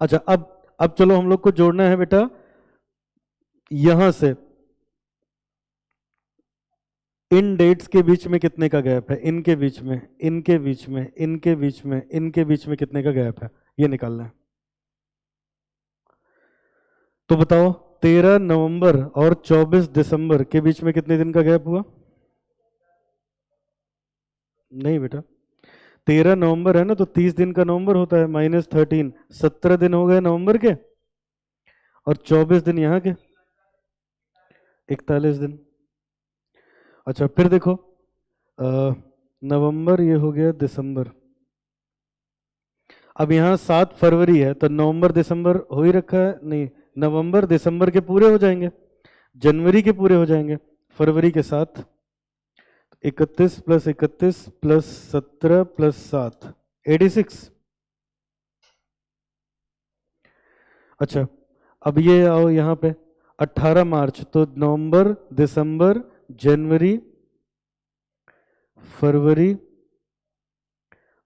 अच्छा अब चलो हम लोग को जोड़ना है बेटा, यहां से इन डेट्स के बीच में कितने का गैप है, इनके बीच में, इनके बीच में, इनके बीच में, इनके बीच में कितने का गैप है, ये निकालना है। तो बताओ 13 नवंबर और 24 दिसंबर के बीच में कितने दिन का गैप हुआ। नहीं बेटा, 13 नवंबर है ना, तो 30 दिन का नवंबर होता है, माइनस 13, 17 दिन हो गए नवंबर के, और 24 दिन यहाँ के, 41 दिन। अच्छा फिर देखो, नवंबर ये हो गया दिसंबर, अब यहाँ 7 फरवरी है तो नवंबर दिसंबर हो ही रखा है, नहीं नवंबर दिसंबर के पूरे हो जाएंगे, जनवरी के पूरे हो जाएंगे, फरवरी के 7, 31 प्लस 31 प्लस 17 प्लस 7 86। अच्छा अब ये आओ यहाँ पे 18 मार्च, तो नवंबर दिसंबर जनवरी फरवरी,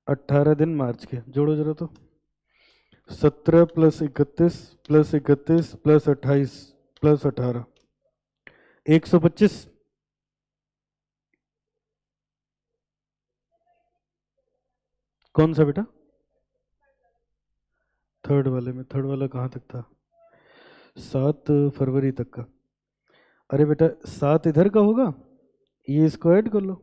18 दिन मार्च के, जोड़ो जरा तो 17 प्लस 31 प्लस 28 प्लस 18 125। कौन सा बेटा? थर्ड वाले में, थर्ड वाला कहाँ तक था? 7 फरवरी तक का। अरे बेटा 7 इधर का होगा, ये इसको ऐड कर लो।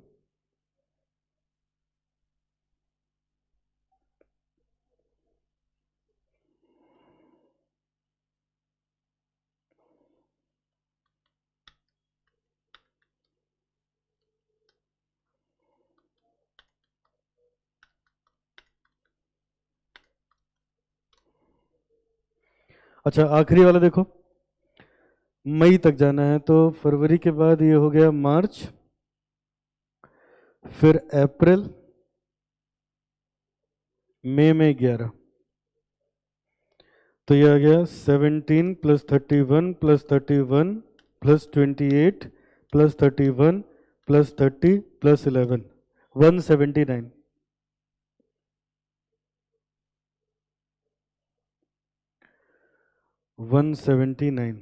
अच्छा आखिरी वाला देखो, मई तक जाना है, तो फरवरी के बाद ये हो गया मार्च, फिर अप्रैल, मई में 11, तो ये आ गया 17 plus 31 plus 31 plus 28 plus 31 plus 30 plus 11 179। 179।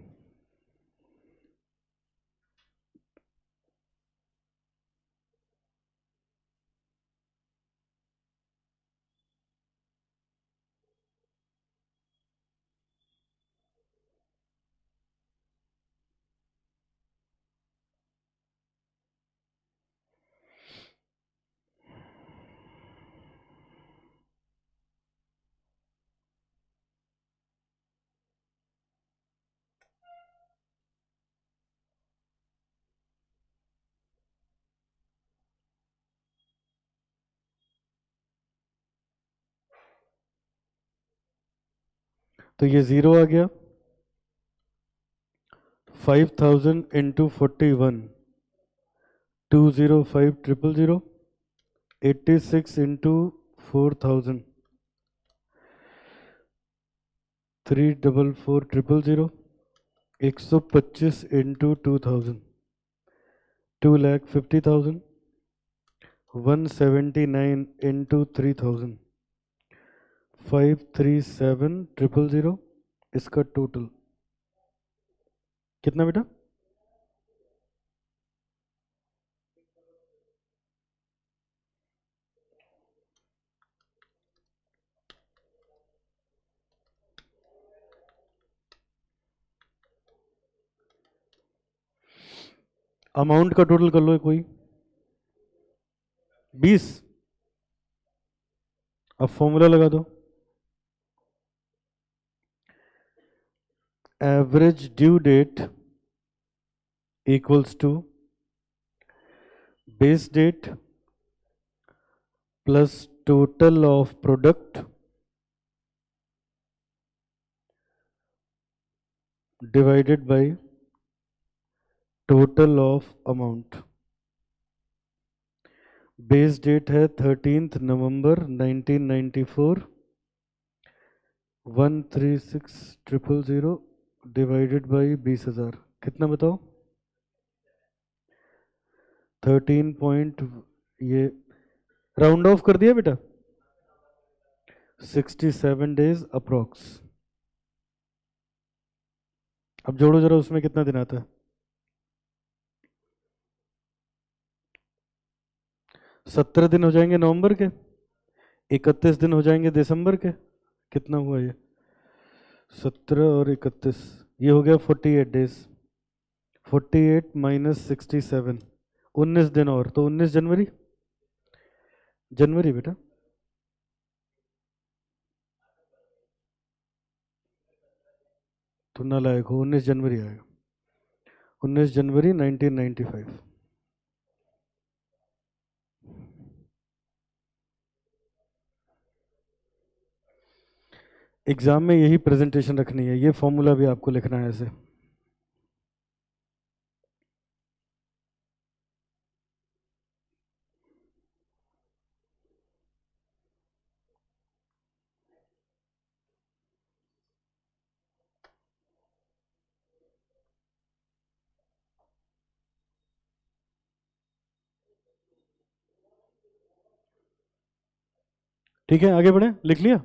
तो ये 0 आ गया, 5000 इंटू 41 205,000, 86 इंटू 4000 344,000, 125 इंटू 2000 2,50,000, 179 इंटू 3000 537,000। इसका टोटल कितना बेटा? अमाउंट का टोटल कर लो कोई, 20। अब फॉर्मूला लगा दो, average due date equals to base date plus total of product divided by total of amount. Base date है 13 नवंबर 1994, 136,000 डिवाइडेड बाई 20,000, कितना बताओ? 13 पॉइंट, ये राउंड ऑफ कर दिया बेटा, 67 डेज अप्रोक्स। अब जोड़ो जरा, उसमें कितना दिन आता है? 17 दिन हो जाएंगे नवंबर के, 31 दिन हो जाएंगे दिसंबर के, कितना हुआ ये? 17 और 31, ये हो गया 48 डेज। 48 माइनस 67, 19 दिन और, तो 19 जनवरी। जनवरी बेटा, तो नालायक हो, 19 जनवरी आएगा, 19 जनवरी 1995। एग्जाम में यही प्रेजेंटेशन रखनी है, ये फॉर्मूला भी आपको लिखना है ऐसे। ठीक है आगे बढ़े, लिख लिया?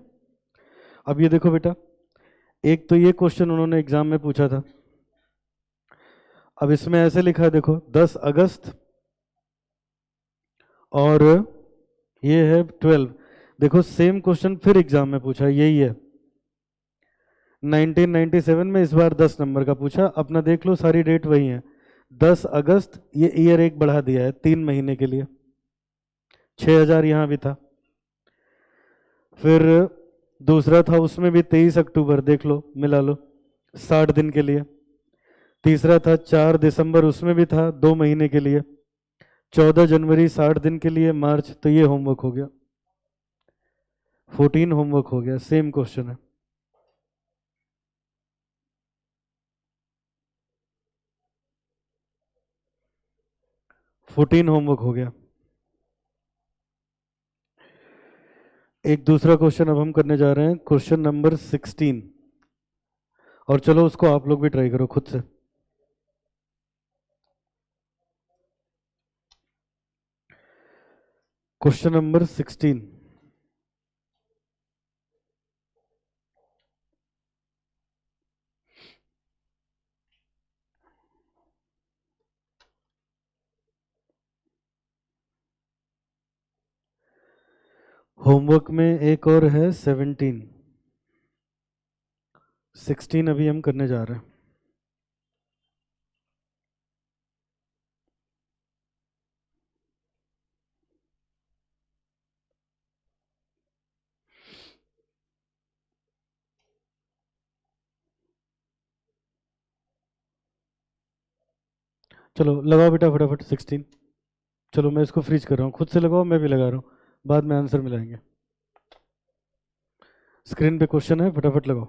अब ये देखो बेटा, एक तो ये क्वेश्चन उन्होंने एग्जाम में पूछा था। अब इसमें ऐसे लिखा है, देखो 10 अगस्त और ये है 12। देखो सेम क्वेश्चन फिर एग्जाम में पूछा, यही है 1997 में, इस बार 10 नंबर का पूछा। अपना देख लो सारी डेट वही है, 10 अगस्त, ये ईयर एक बढ़ा दिया है 3 महीने के लिए, 6000 यहाँ भी था। फिर दूसरा था उसमें भी 23 अक्टूबर, देख लो मिला लो, 60 दिन के लिए। तीसरा था 4 दिसंबर, उसमें भी था 2 महीने के लिए। 14 जनवरी 60 दिन के लिए, मार्च, तो ये होमवर्क हो गया, 14 होमवर्क हो गया, सेम क्वेश्चन है। फोर्टीन होमवर्क हो गया। एक दूसरा क्वेश्चन अब हम करने जा रहे हैं, क्वेश्चन नंबर 16। और चलो उसको आप लोग भी ट्राई करो खुद से। Question number 16। होमवर्क में एक और है 17। 16 अभी हम करने जा रहे हैं। चलो लगाओ बेटा फटाफट 16। चलो मैं इसको फ्रीज कर रहा हूँ, खुद से लगाओ, मैं भी लगा रहा हूँ, बाद में आंसर मिलाएंगे। स्क्रीन पे क्वेश्चन है, फटाफट लगाओ।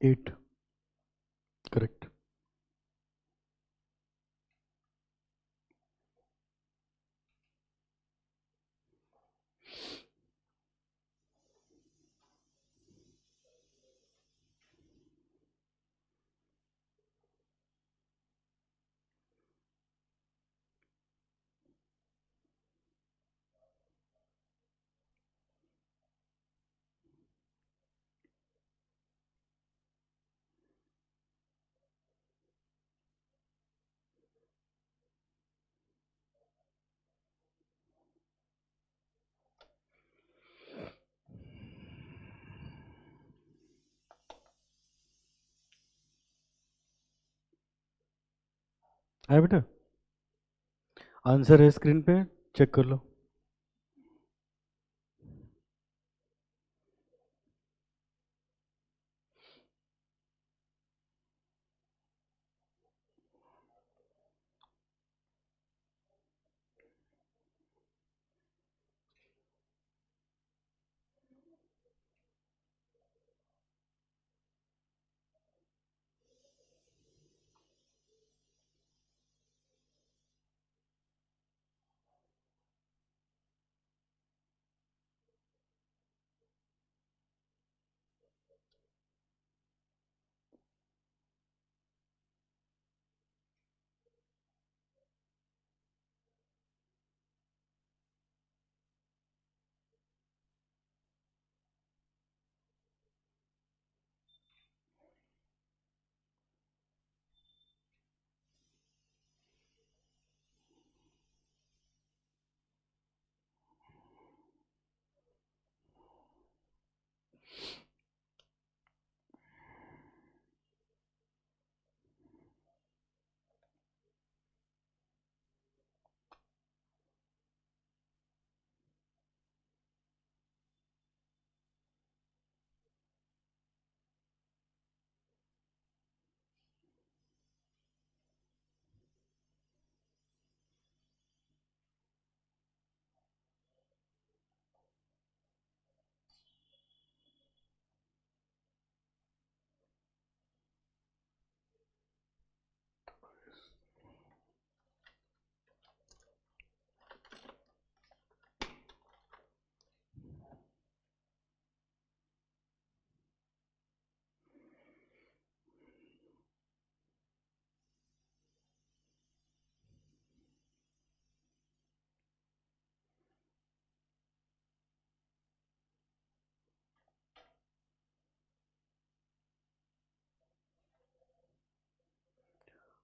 8, करेक्ट। आया बेटा? आंसर है स्क्रीन पे, चेक कर लो।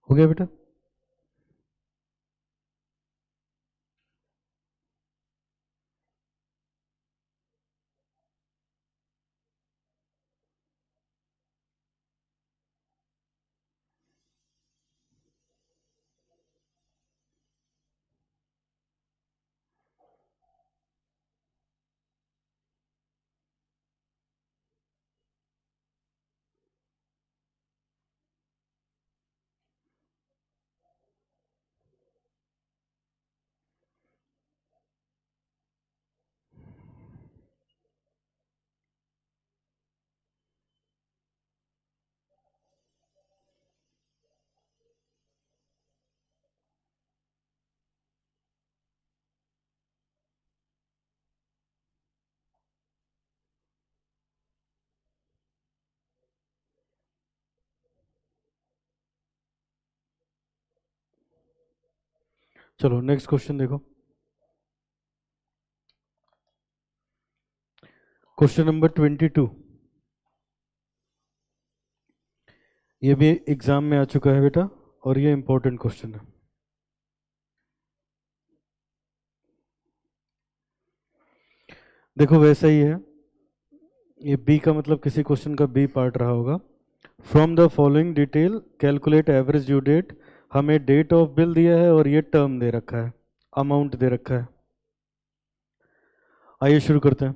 हो गया बेटा? चलो नेक्स्ट क्वेश्चन देखो। क्वेश्चन नंबर 22, ये भी एग्जाम में आ चुका है बेटा, और ये इंपॉर्टेंट क्वेश्चन है। देखो वैसा ही है, ये बी का मतलब किसी क्वेश्चन का बी पार्ट रहा होगा। From the following detail calculate average due date. हमें डेट ऑफ बिल दिया है और ये टर्म दे रखा है, अमाउंट दे रखा है। आइए शुरू करते हैं।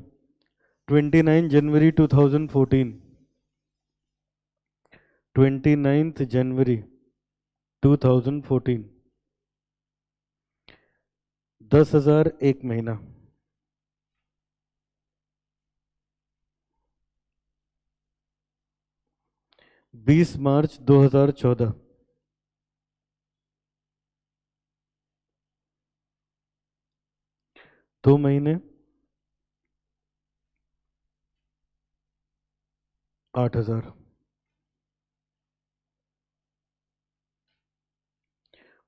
29 जनवरी 2014, 29 जनवरी 2014, 10,000 एक महीना। 20 मार्च 2014, 2 महीने 8,000।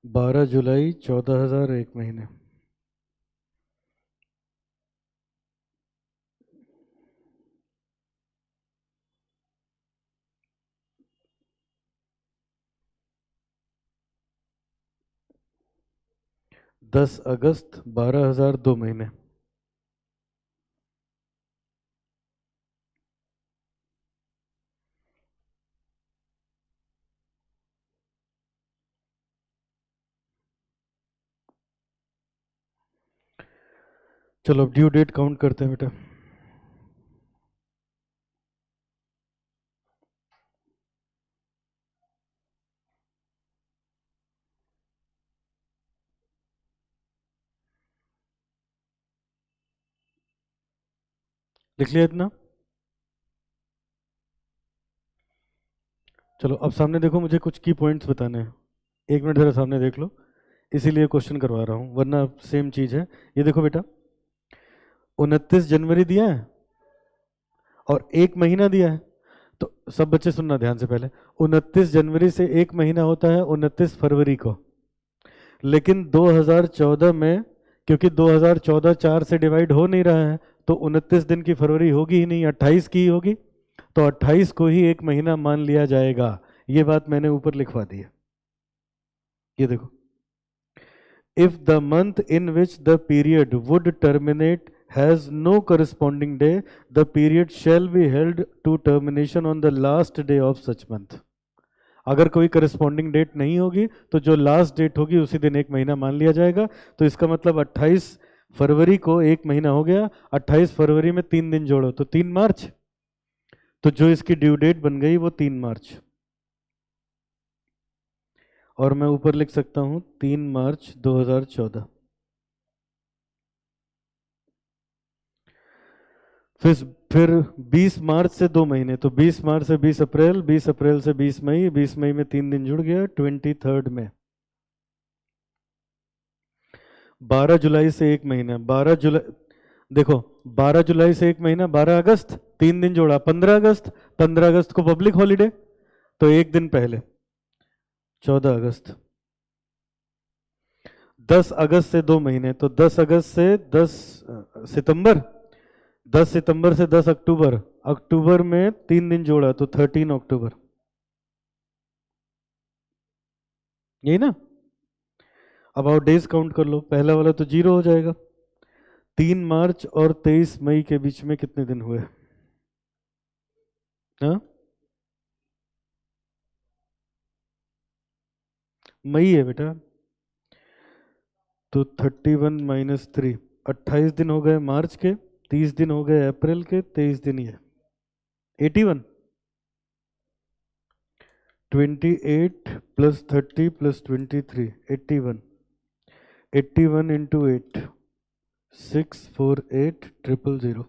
12 जुलाई 14,000 1 महीने। 10 अगस्त 12,000 2 महीने। चलो अब ड्यू डेट काउंट करते हैं बेटा। लिख लिया इतना। चलो अब सामने देखो, मुझे कुछ की पॉइंट्स बताने हैं। 1 मिनट जरा सामने देख लो, इसीलिए क्वेश्चन करवा रहा हूँ, वरना सेम चीज है। ये देखो बेटा, 29 जनवरी दिया है और 1 महीना दिया है। तो सब बच्चे सुनना ध्यान से पहले, 29 जनवरी से 1 महीना होता है 29 फरवरी को। लेकिन 2014 में, क्योंकि 2014 4 से डिवाइड हो नहीं रहा है, तो 29 दिन की फरवरी होगी ही नहीं, 28 की ही होगी। तो 28 को ही 1 महीना मान लिया जाएगा। ये बात मैंने ऊपर लिखवा दी है। ये देखो, if the month in which the period would terminate has no corresponding day, the period shall be held to termination on the last day of such month. अगर कोई करस्पॉन्डिंग डेट नहीं होगी तो जो लास्ट डेट होगी उसी दिन 1 महीना मान लिया जाएगा। तो इसका मतलब 28 फरवरी को 1 महीना हो गया। 28 फरवरी में 3 दिन जोड़ो तो 3 मार्च। तो जो इसकी ड्यू डेट बन गई वो 3 मार्च। और मैं ऊपर लिख सकता हूं 3 मार्च 2014। फिर 20 मार्च से 2 महीने, तो 20 मार्च से 20 अप्रैल, 20 अप्रैल से 20 मई, 20 मई में 3 दिन जुड़ गया, 23 में। 12 जुलाई से 1 महीना, 12 जुलाई, देखो 12 जुलाई से 1 महीना, 12 अगस्त, 3 दिन जोड़ा 15 अगस्त, 15 अगस्त को पब्लिक हॉलीडे, तो 1 दिन पहले 14 अगस्त। 10 अगस्त से 2 महीने, तो 10 अगस्त से 10 सितंबर, 10 सितंबर से 10 अक्टूबर, अक्टूबर में 3 दिन जोड़ा तो 13 अक्टूबर। यही ना। अब आओ डेज काउंट कर लो, पहला वाला तो जीरो हो जाएगा। 3 मार्च और 23 मई के बीच में कितने दिन हुए? हाँ, मई है बेटा, तो 31 - 3, 28 दिन हो गए मार्च के, 30 दिन हो गए अप्रैल के, 23 दिन ये 81। 28 + 30 + 23, 81। 81 × 8, 648,000।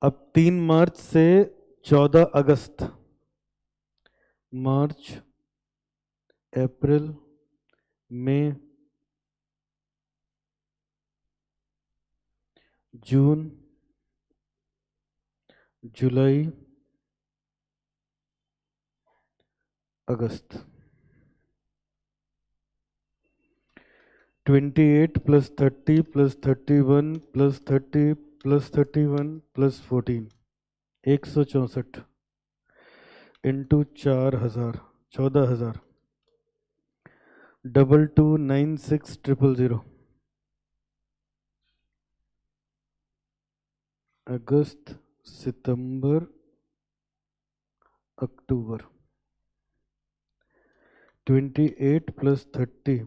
अब 3 मार्च से 14 अगस्त, मार्च, अप्रैल, मई, जून, जुलाई, अगस्त। 28 + 30 + 31 + 30 + 31 + 14, 164 इंटू 4,000, 14,000, 2296,000। अगस्त, सितंबर, अक्टूबर। 28 + 30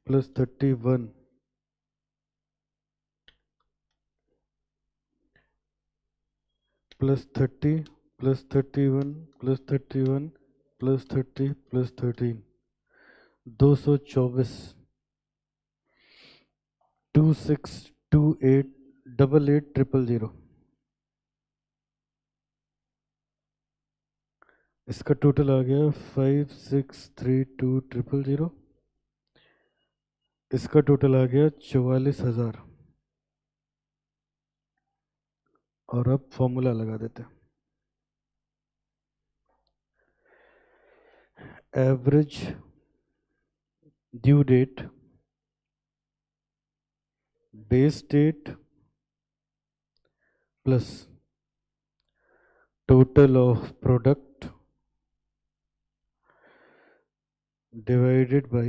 + 31 + 30 + 31 + 31 + 30 + 13, 224, 2628,88,000। इसका टोटल आ गया 5632,000। इसका टोटल आ गया 44,000। और अब फॉर्मूला लगा देते हैं। Average due date base date plus total of product divided by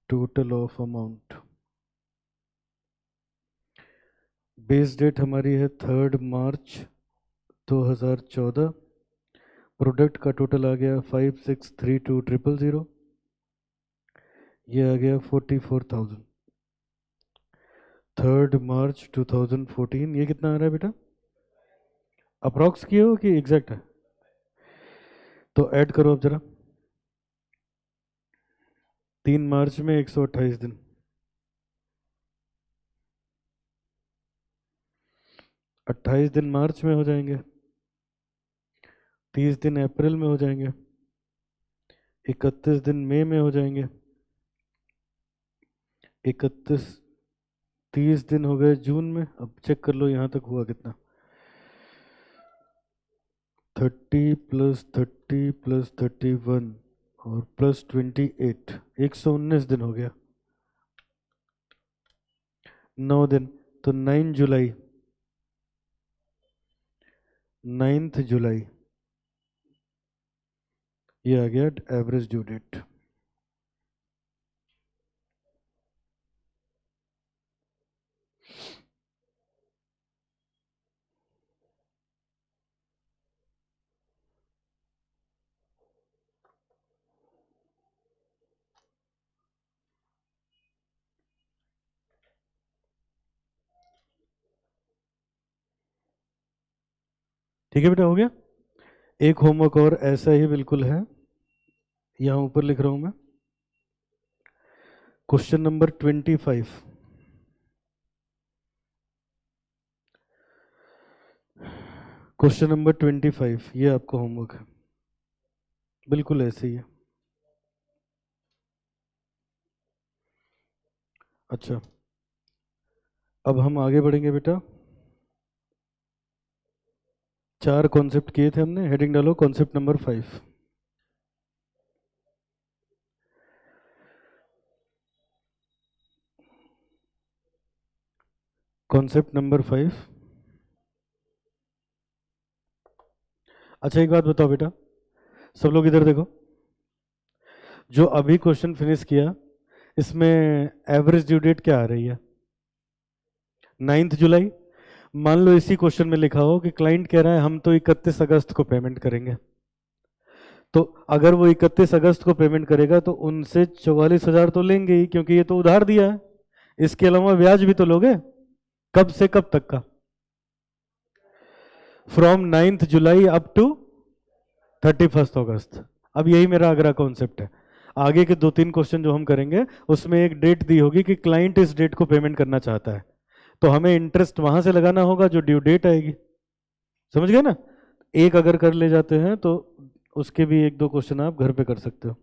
total of amount। Base date हमारी है 3 मार्च 2014। प्रोडक्ट का टोटल आ गया 5632,000। ये आ गया 44,000। 3 मार्च 2014। ये कितना आ रहा है बेटा? अप्रॉक्स किए हो कि एग्जैक्ट है? तो ऐड करो अब जरा। 3 मार्च में 128 दिन, 28 दिन मार्च में हो जाएंगे, 30 दिन अप्रैल में हो जाएंगे, 31 दिन मई में हो जाएंगे, 31 30 दिन हो गए जून में। अब चेक कर लो यहाँ तक हुआ कितना। 30 प्लस 30 प्लस 31 और प्लस 28, 119 दिन हो गया। 9 दिन तो 9 जुलाई, 9 जुलाई ये आ गया एवरेज ड्यू डेट। ठीक है बेटा, हो गया। एक होमवर्क और ऐसा ही बिल्कुल है, यहाँ ऊपर लिख रहा हूं मैं। Question number 25। क्वेश्चन नंबर 25 ये आपका होमवर्क है, बिल्कुल ऐसे ही है। अच्छा, अब हम आगे बढ़ेंगे बेटा। 4 कॉन्सेप्ट किए थे हमने, हेडिंग डालो कॉन्सेप्ट नंबर 5। Concept number 5। अच्छा एक बात बताओ बेटा, सब लोग इधर देखो। जो अभी क्वेश्चन फिनिश किया इसमें एवरेज ड्यू डेट क्या आ रही है? 9 जुलाई। मान लो इसी क्वेश्चन में लिखा हो कि क्लाइंट कह रहा है हम तो 31 अगस्त को पेमेंट करेंगे। तो अगर वो 31 अगस्त को पेमेंट करेगा तो उनसे 44,000 तो लेंगे ही, क्योंकि ये तो उधार दिया है। इसके अलावा ब्याज भी तो लोगे। कब से कब तक का? फ्रॉम 9 जुलाई अप टू 31 अगस्त। अब यही मेरा अगला कॉन्सेप्ट है। आगे के 2-3 क्वेश्चन जो हम करेंगे उसमें एक डेट दी होगी कि क्लाइंट इस डेट को पेमेंट करना चाहता है, तो हमें इंटरेस्ट वहां से लगाना होगा जो ड्यू डेट आएगी। समझ गए ना? एक अगर कर ले जाते हैं तो उसके भी 1-2 क्वेश्चन आप घर पे कर सकते हो।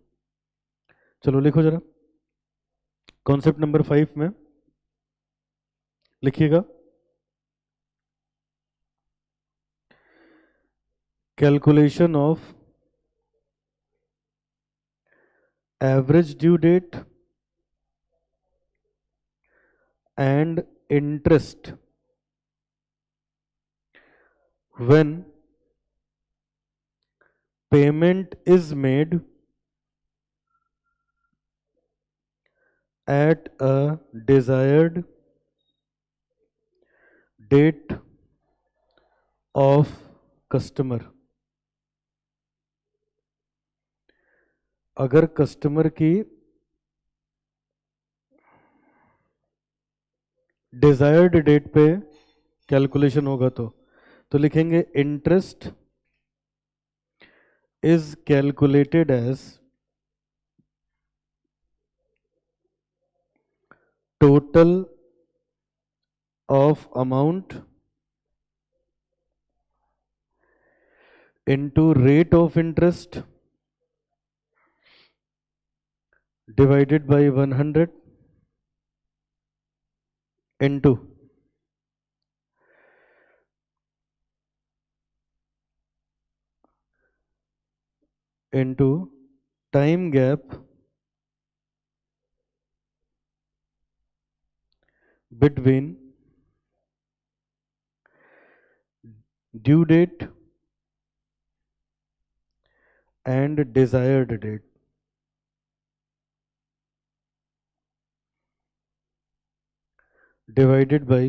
चलो लिखो जरा, कॉन्सेप्ट नंबर 5 में लिखिएगा, calculation of average due date and interest when payment is made at a desired date of customer। अगर कस्टमर की डिजायर्ड डेट पे कैलकुलेशन होगा तो लिखेंगे interest is calculated as total of amount into rate of interest divided by 100 into time gap between due date and desired date. Divided by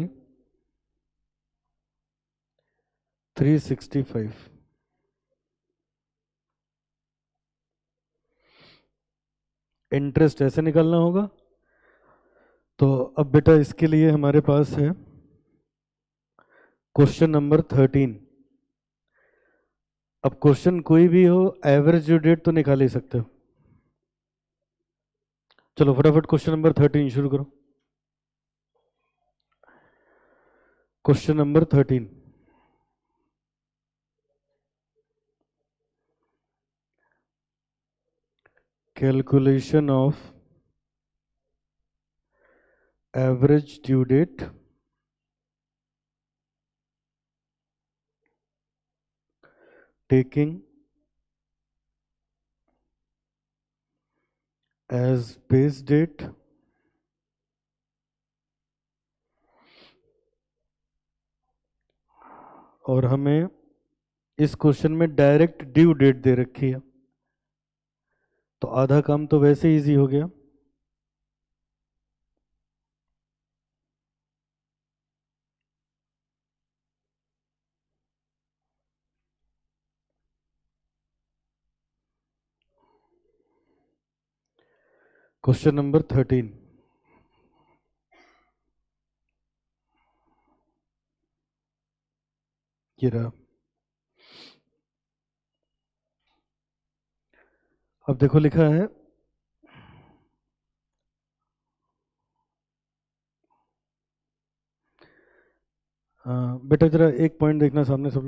365. Interest ऐसे निकालना होगा। तो अब बेटा इसके लिए हमारे पास है क्वेश्चन नंबर 13। अब क्वेश्चन कोई भी हो, एवरेज ड्यू डेट तो निकाल ही सकते हो। चलो फटाफट क्वेश्चन नंबर 13 शुरू करो। Question number 13, calculation of average due date taking as base date और हमें इस क्वेश्चन में डायरेक्ट ड्यू डेट दे रखी है, तो आधा काम तो वैसे इजी हो गया। क्वेश्चन नंबर 13, ये रहा। अब देखो लिखा है बेटा जरा एक पॉइंट देखना सामने सब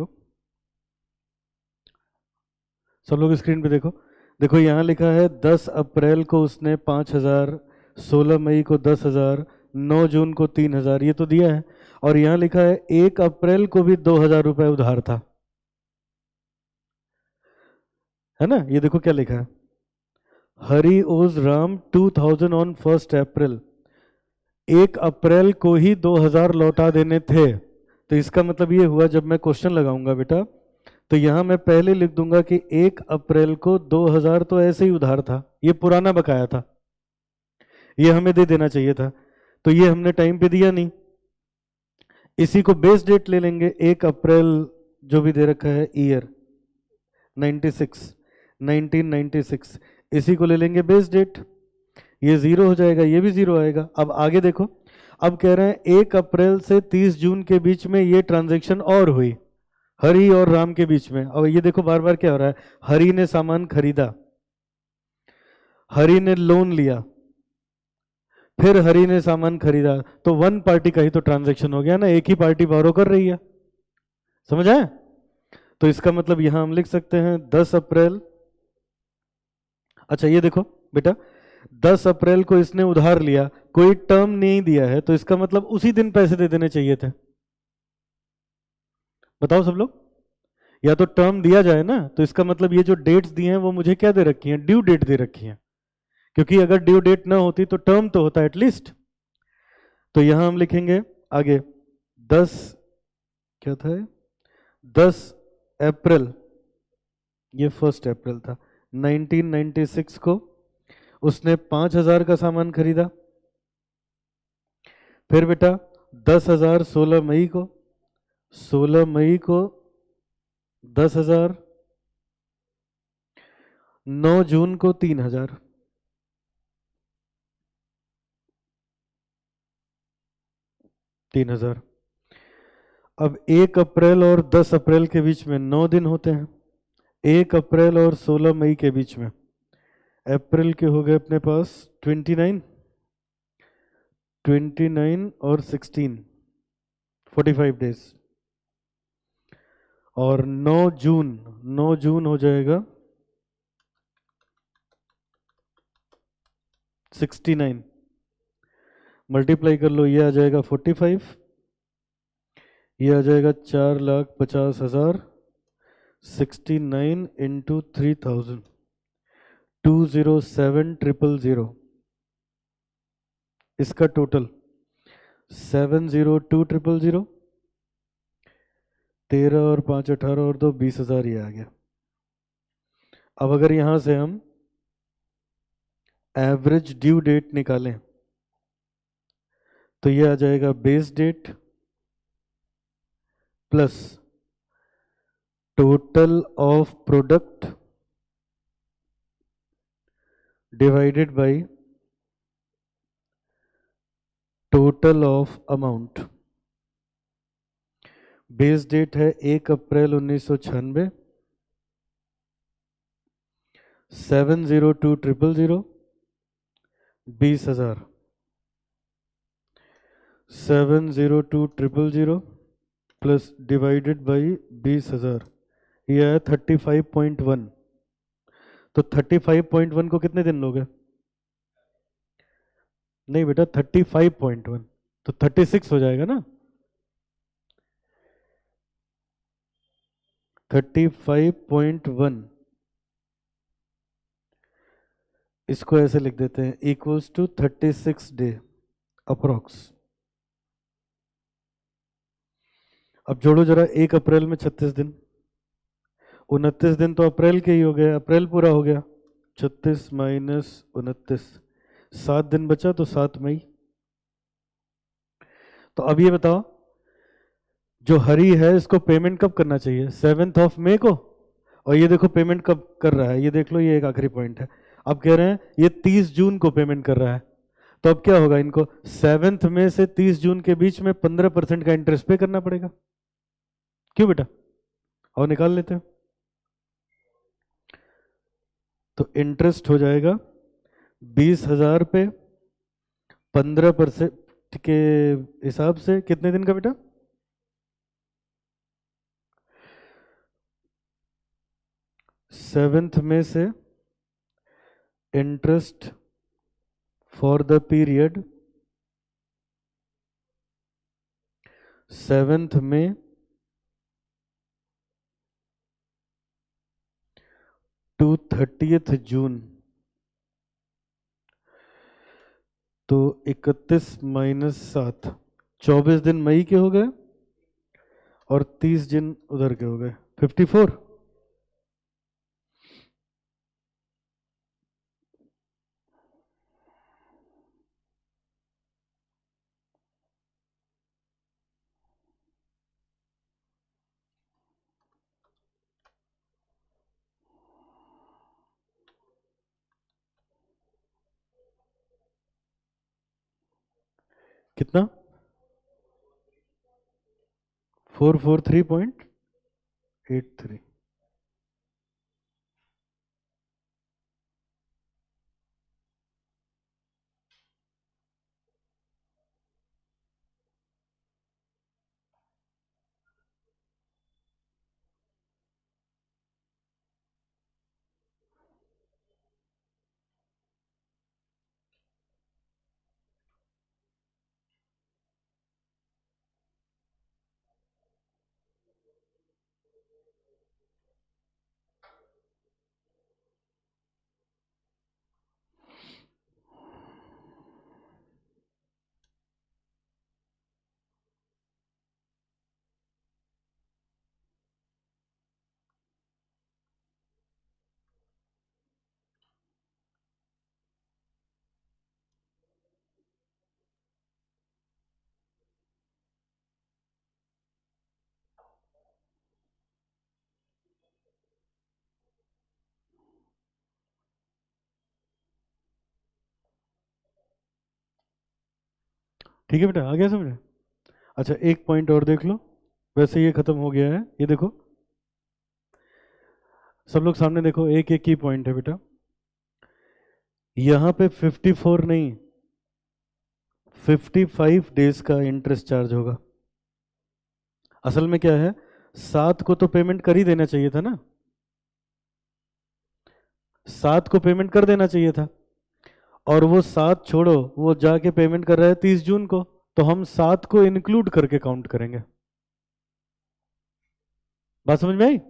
लोग स्क्रीन पे देखो। देखो यहाँ लिखा है 10 अप्रैल को उसने 5,000, 16 मई को 10,000, 9 जून को 3,000, ये तो दिया है। और यहाँ लिखा है 1 अप्रैल को भी 2,000 रुपए उधार था, है ना। ये देखो क्या लिखा है, हरी ओज राम 2,000 ऑन 1 अप्रैल। 1 अप्रैल को ही 2,000 लौटा देने थे। तो इसका मतलब ये हुआ, जब मैं क्वेश्चन लगाऊंगा बेटा तो यहां मैं पहले लिख दूंगा कि 1 अप्रैल को 2,000 तो ऐसे ही उधार था, ये पुराना बकाया था, ये हमें दे देना चाहिए था, तो ये हमने टाइम पे दिया नहीं। इसी को बेस डेट ले लेंगे, 1 अप्रैल जो भी दे रखा है ईयर 96, 1996, इसी को ले लेंगे बेस डेट। ये जीरो हो जाएगा, ये भी जीरो आएगा। अब आगे देखो, अब कह रहे हैं 1 अप्रैल से 30 जून के बीच में ये ट्रांजैक्शन और हुई हरी और राम के बीच में। अब ये देखो बार बार क्या हो रहा है, हरी ने सामान खरीदा, हरी ने लोन लिया, फिर हरी ने सामान खरीदा, तो वन पार्टी का ही तो ट्रांजैक्शन हो गया ना, एक ही पार्टी बोरो कर रही है। समझ आए? तो इसका मतलब यहां हम लिख सकते हैं 10 अप्रैल। अच्छा ये देखो बेटा, 10 अप्रैल को इसने उधार लिया, कोई टर्म नहीं दिया है, तो इसका मतलब उसी दिन पैसे दे देने चाहिए थे। बताओ सब लोग, या तो टर्म दिया जाए ना, तो इसका मतलब ये जो डेट्स दिए हैं वो मुझे क्या दे रखी हैं, ड्यू डेट दे रखी हैं, क्योंकि अगर ड्यू डेट ना होती तो टर्म तो होता एटलीस्ट। तो यहां हम लिखेंगे आगे 10, क्या था 10 अप्रैल, ये 1 अप्रैल था, 1996 को उसने 5,000 का सामान खरीदा। फिर बेटा 10,000 16 मई को, 16 मई को 10,000, 9 जून को 3,000, 3,000। अब 1 अप्रैल और 10 अप्रैल के बीच में 9 दिन होते हैं, 1 अप्रैल और 16 मई के बीच में, अप्रैल के हो गए अपने पास 29, 29 और 16, 45 डेज। और 9 जून हो जाएगा 69, मल्टीप्लाई कर लो, ये आ जाएगा 45, ये आ जाएगा 4,50,000, 69 इंटू 3000, 207,000, इसका टोटल 702,000, 13 और 5 18 और 2 20,000, ये आ गया। अब अगर यहां से हम एवरेज ड्यू डेट निकालें तो ये आ जाएगा base date plus total of product divided by total of amount. Base date है 1 अप्रैल 1996, 702,000, 20,000, 702,000 प्लस डिवाइडेड बाई 20,000, यह है 35.1। तो 35.1 को कितने दिन लोगे? नहीं बेटा, 35.1 तो 36 हो जाएगा ना। 35.1 इसको ऐसे लिख देते हैं, इक्वल्स टू 36 डे अप्रोक्स। अब जोड़ो जरा, 1 अप्रैल में 36 दिन, 29 दिन तो अप्रैल के ही हो गए, अप्रैल पूरा हो गया, 36 माइनस 29, 7 दिन बचा तो 7 मई। तो अब ये बताओ, जो हरी है इसको पेमेंट कब करना चाहिए? 7 मई को। और ये देखो पेमेंट कब कर रहा है, ये देख लो, ये एक आखिरी पॉइंट है। अब कह रहे हैं ये 30 जून को पेमेंट कर रहा है, तो अब क्या होगा, इनको 7 मई से 30 जून के बीच में 15% का इंटरेस्ट पे करना पड़ेगा। क्यों बेटा? और निकाल लेते हैं। तो इंटरेस्ट हो जाएगा 20,000 पे 15% के हिसाब से कितने दिन का बेटा? 7 मई से इंटरेस्ट फॉर द पीरियड 7 मई टू 30 जून, तो 31 माइनस 7, 24 दिन मई के हो गए और 30 दिन उधर के हो गए, 54। कितना? 443.83। ठीक है बेटा, आ गया समझे? अच्छा, एक पॉइंट और देख लो, वैसे ये खत्म हो गया है। ये देखो सब लोग सामने देखो, एक एक की पॉइंट है बेटा। यहां पे 54 नहीं, 55 डेज का इंटरेस्ट चार्ज होगा। असल में क्या है, 7 को तो पेमेंट कर ही देना चाहिए था ना, 7 को पेमेंट कर देना चाहिए था, और वो 7 छोड़ो, वो जाके पेमेंट कर रहा है 30 जून को, तो हम 7 को इंक्लूड करके काउंट करेंगे। बात समझ में आई?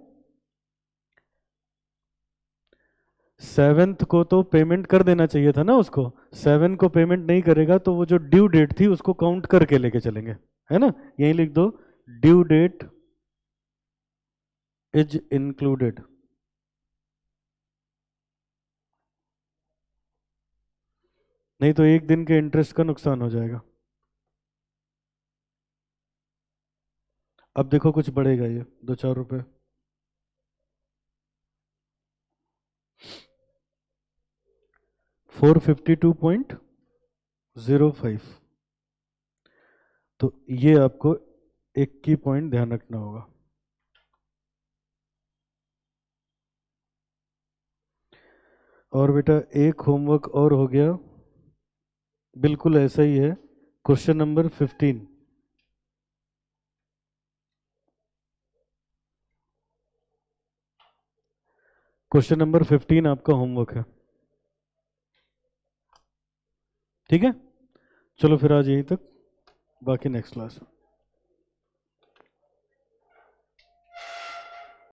7th को तो पेमेंट कर देना चाहिए था ना उसको, 7 को पेमेंट नहीं करेगा तो वो जो ड्यू डेट थी उसको काउंट करके लेके चलेंगे, है ना, यही लिख दो, ड्यू डेट इज इंक्लूडेड। नहीं तो एक दिन के इंटरेस्ट का नुकसान हो जाएगा। अब देखो कुछ बढ़ेगा ये 2-4 रुपए, 452.05। तो ये आपको एक की पॉइंट ध्यान रखना होगा। और बेटा एक होमवर्क और हो गया, बिल्कुल ऐसा ही है, क्वेश्चन नंबर 15। क्वेश्चन नंबर 15 आपका होमवर्क है, ठीक है? चलो फिर आज यहीं तक, बाकी नेक्स्ट क्लास।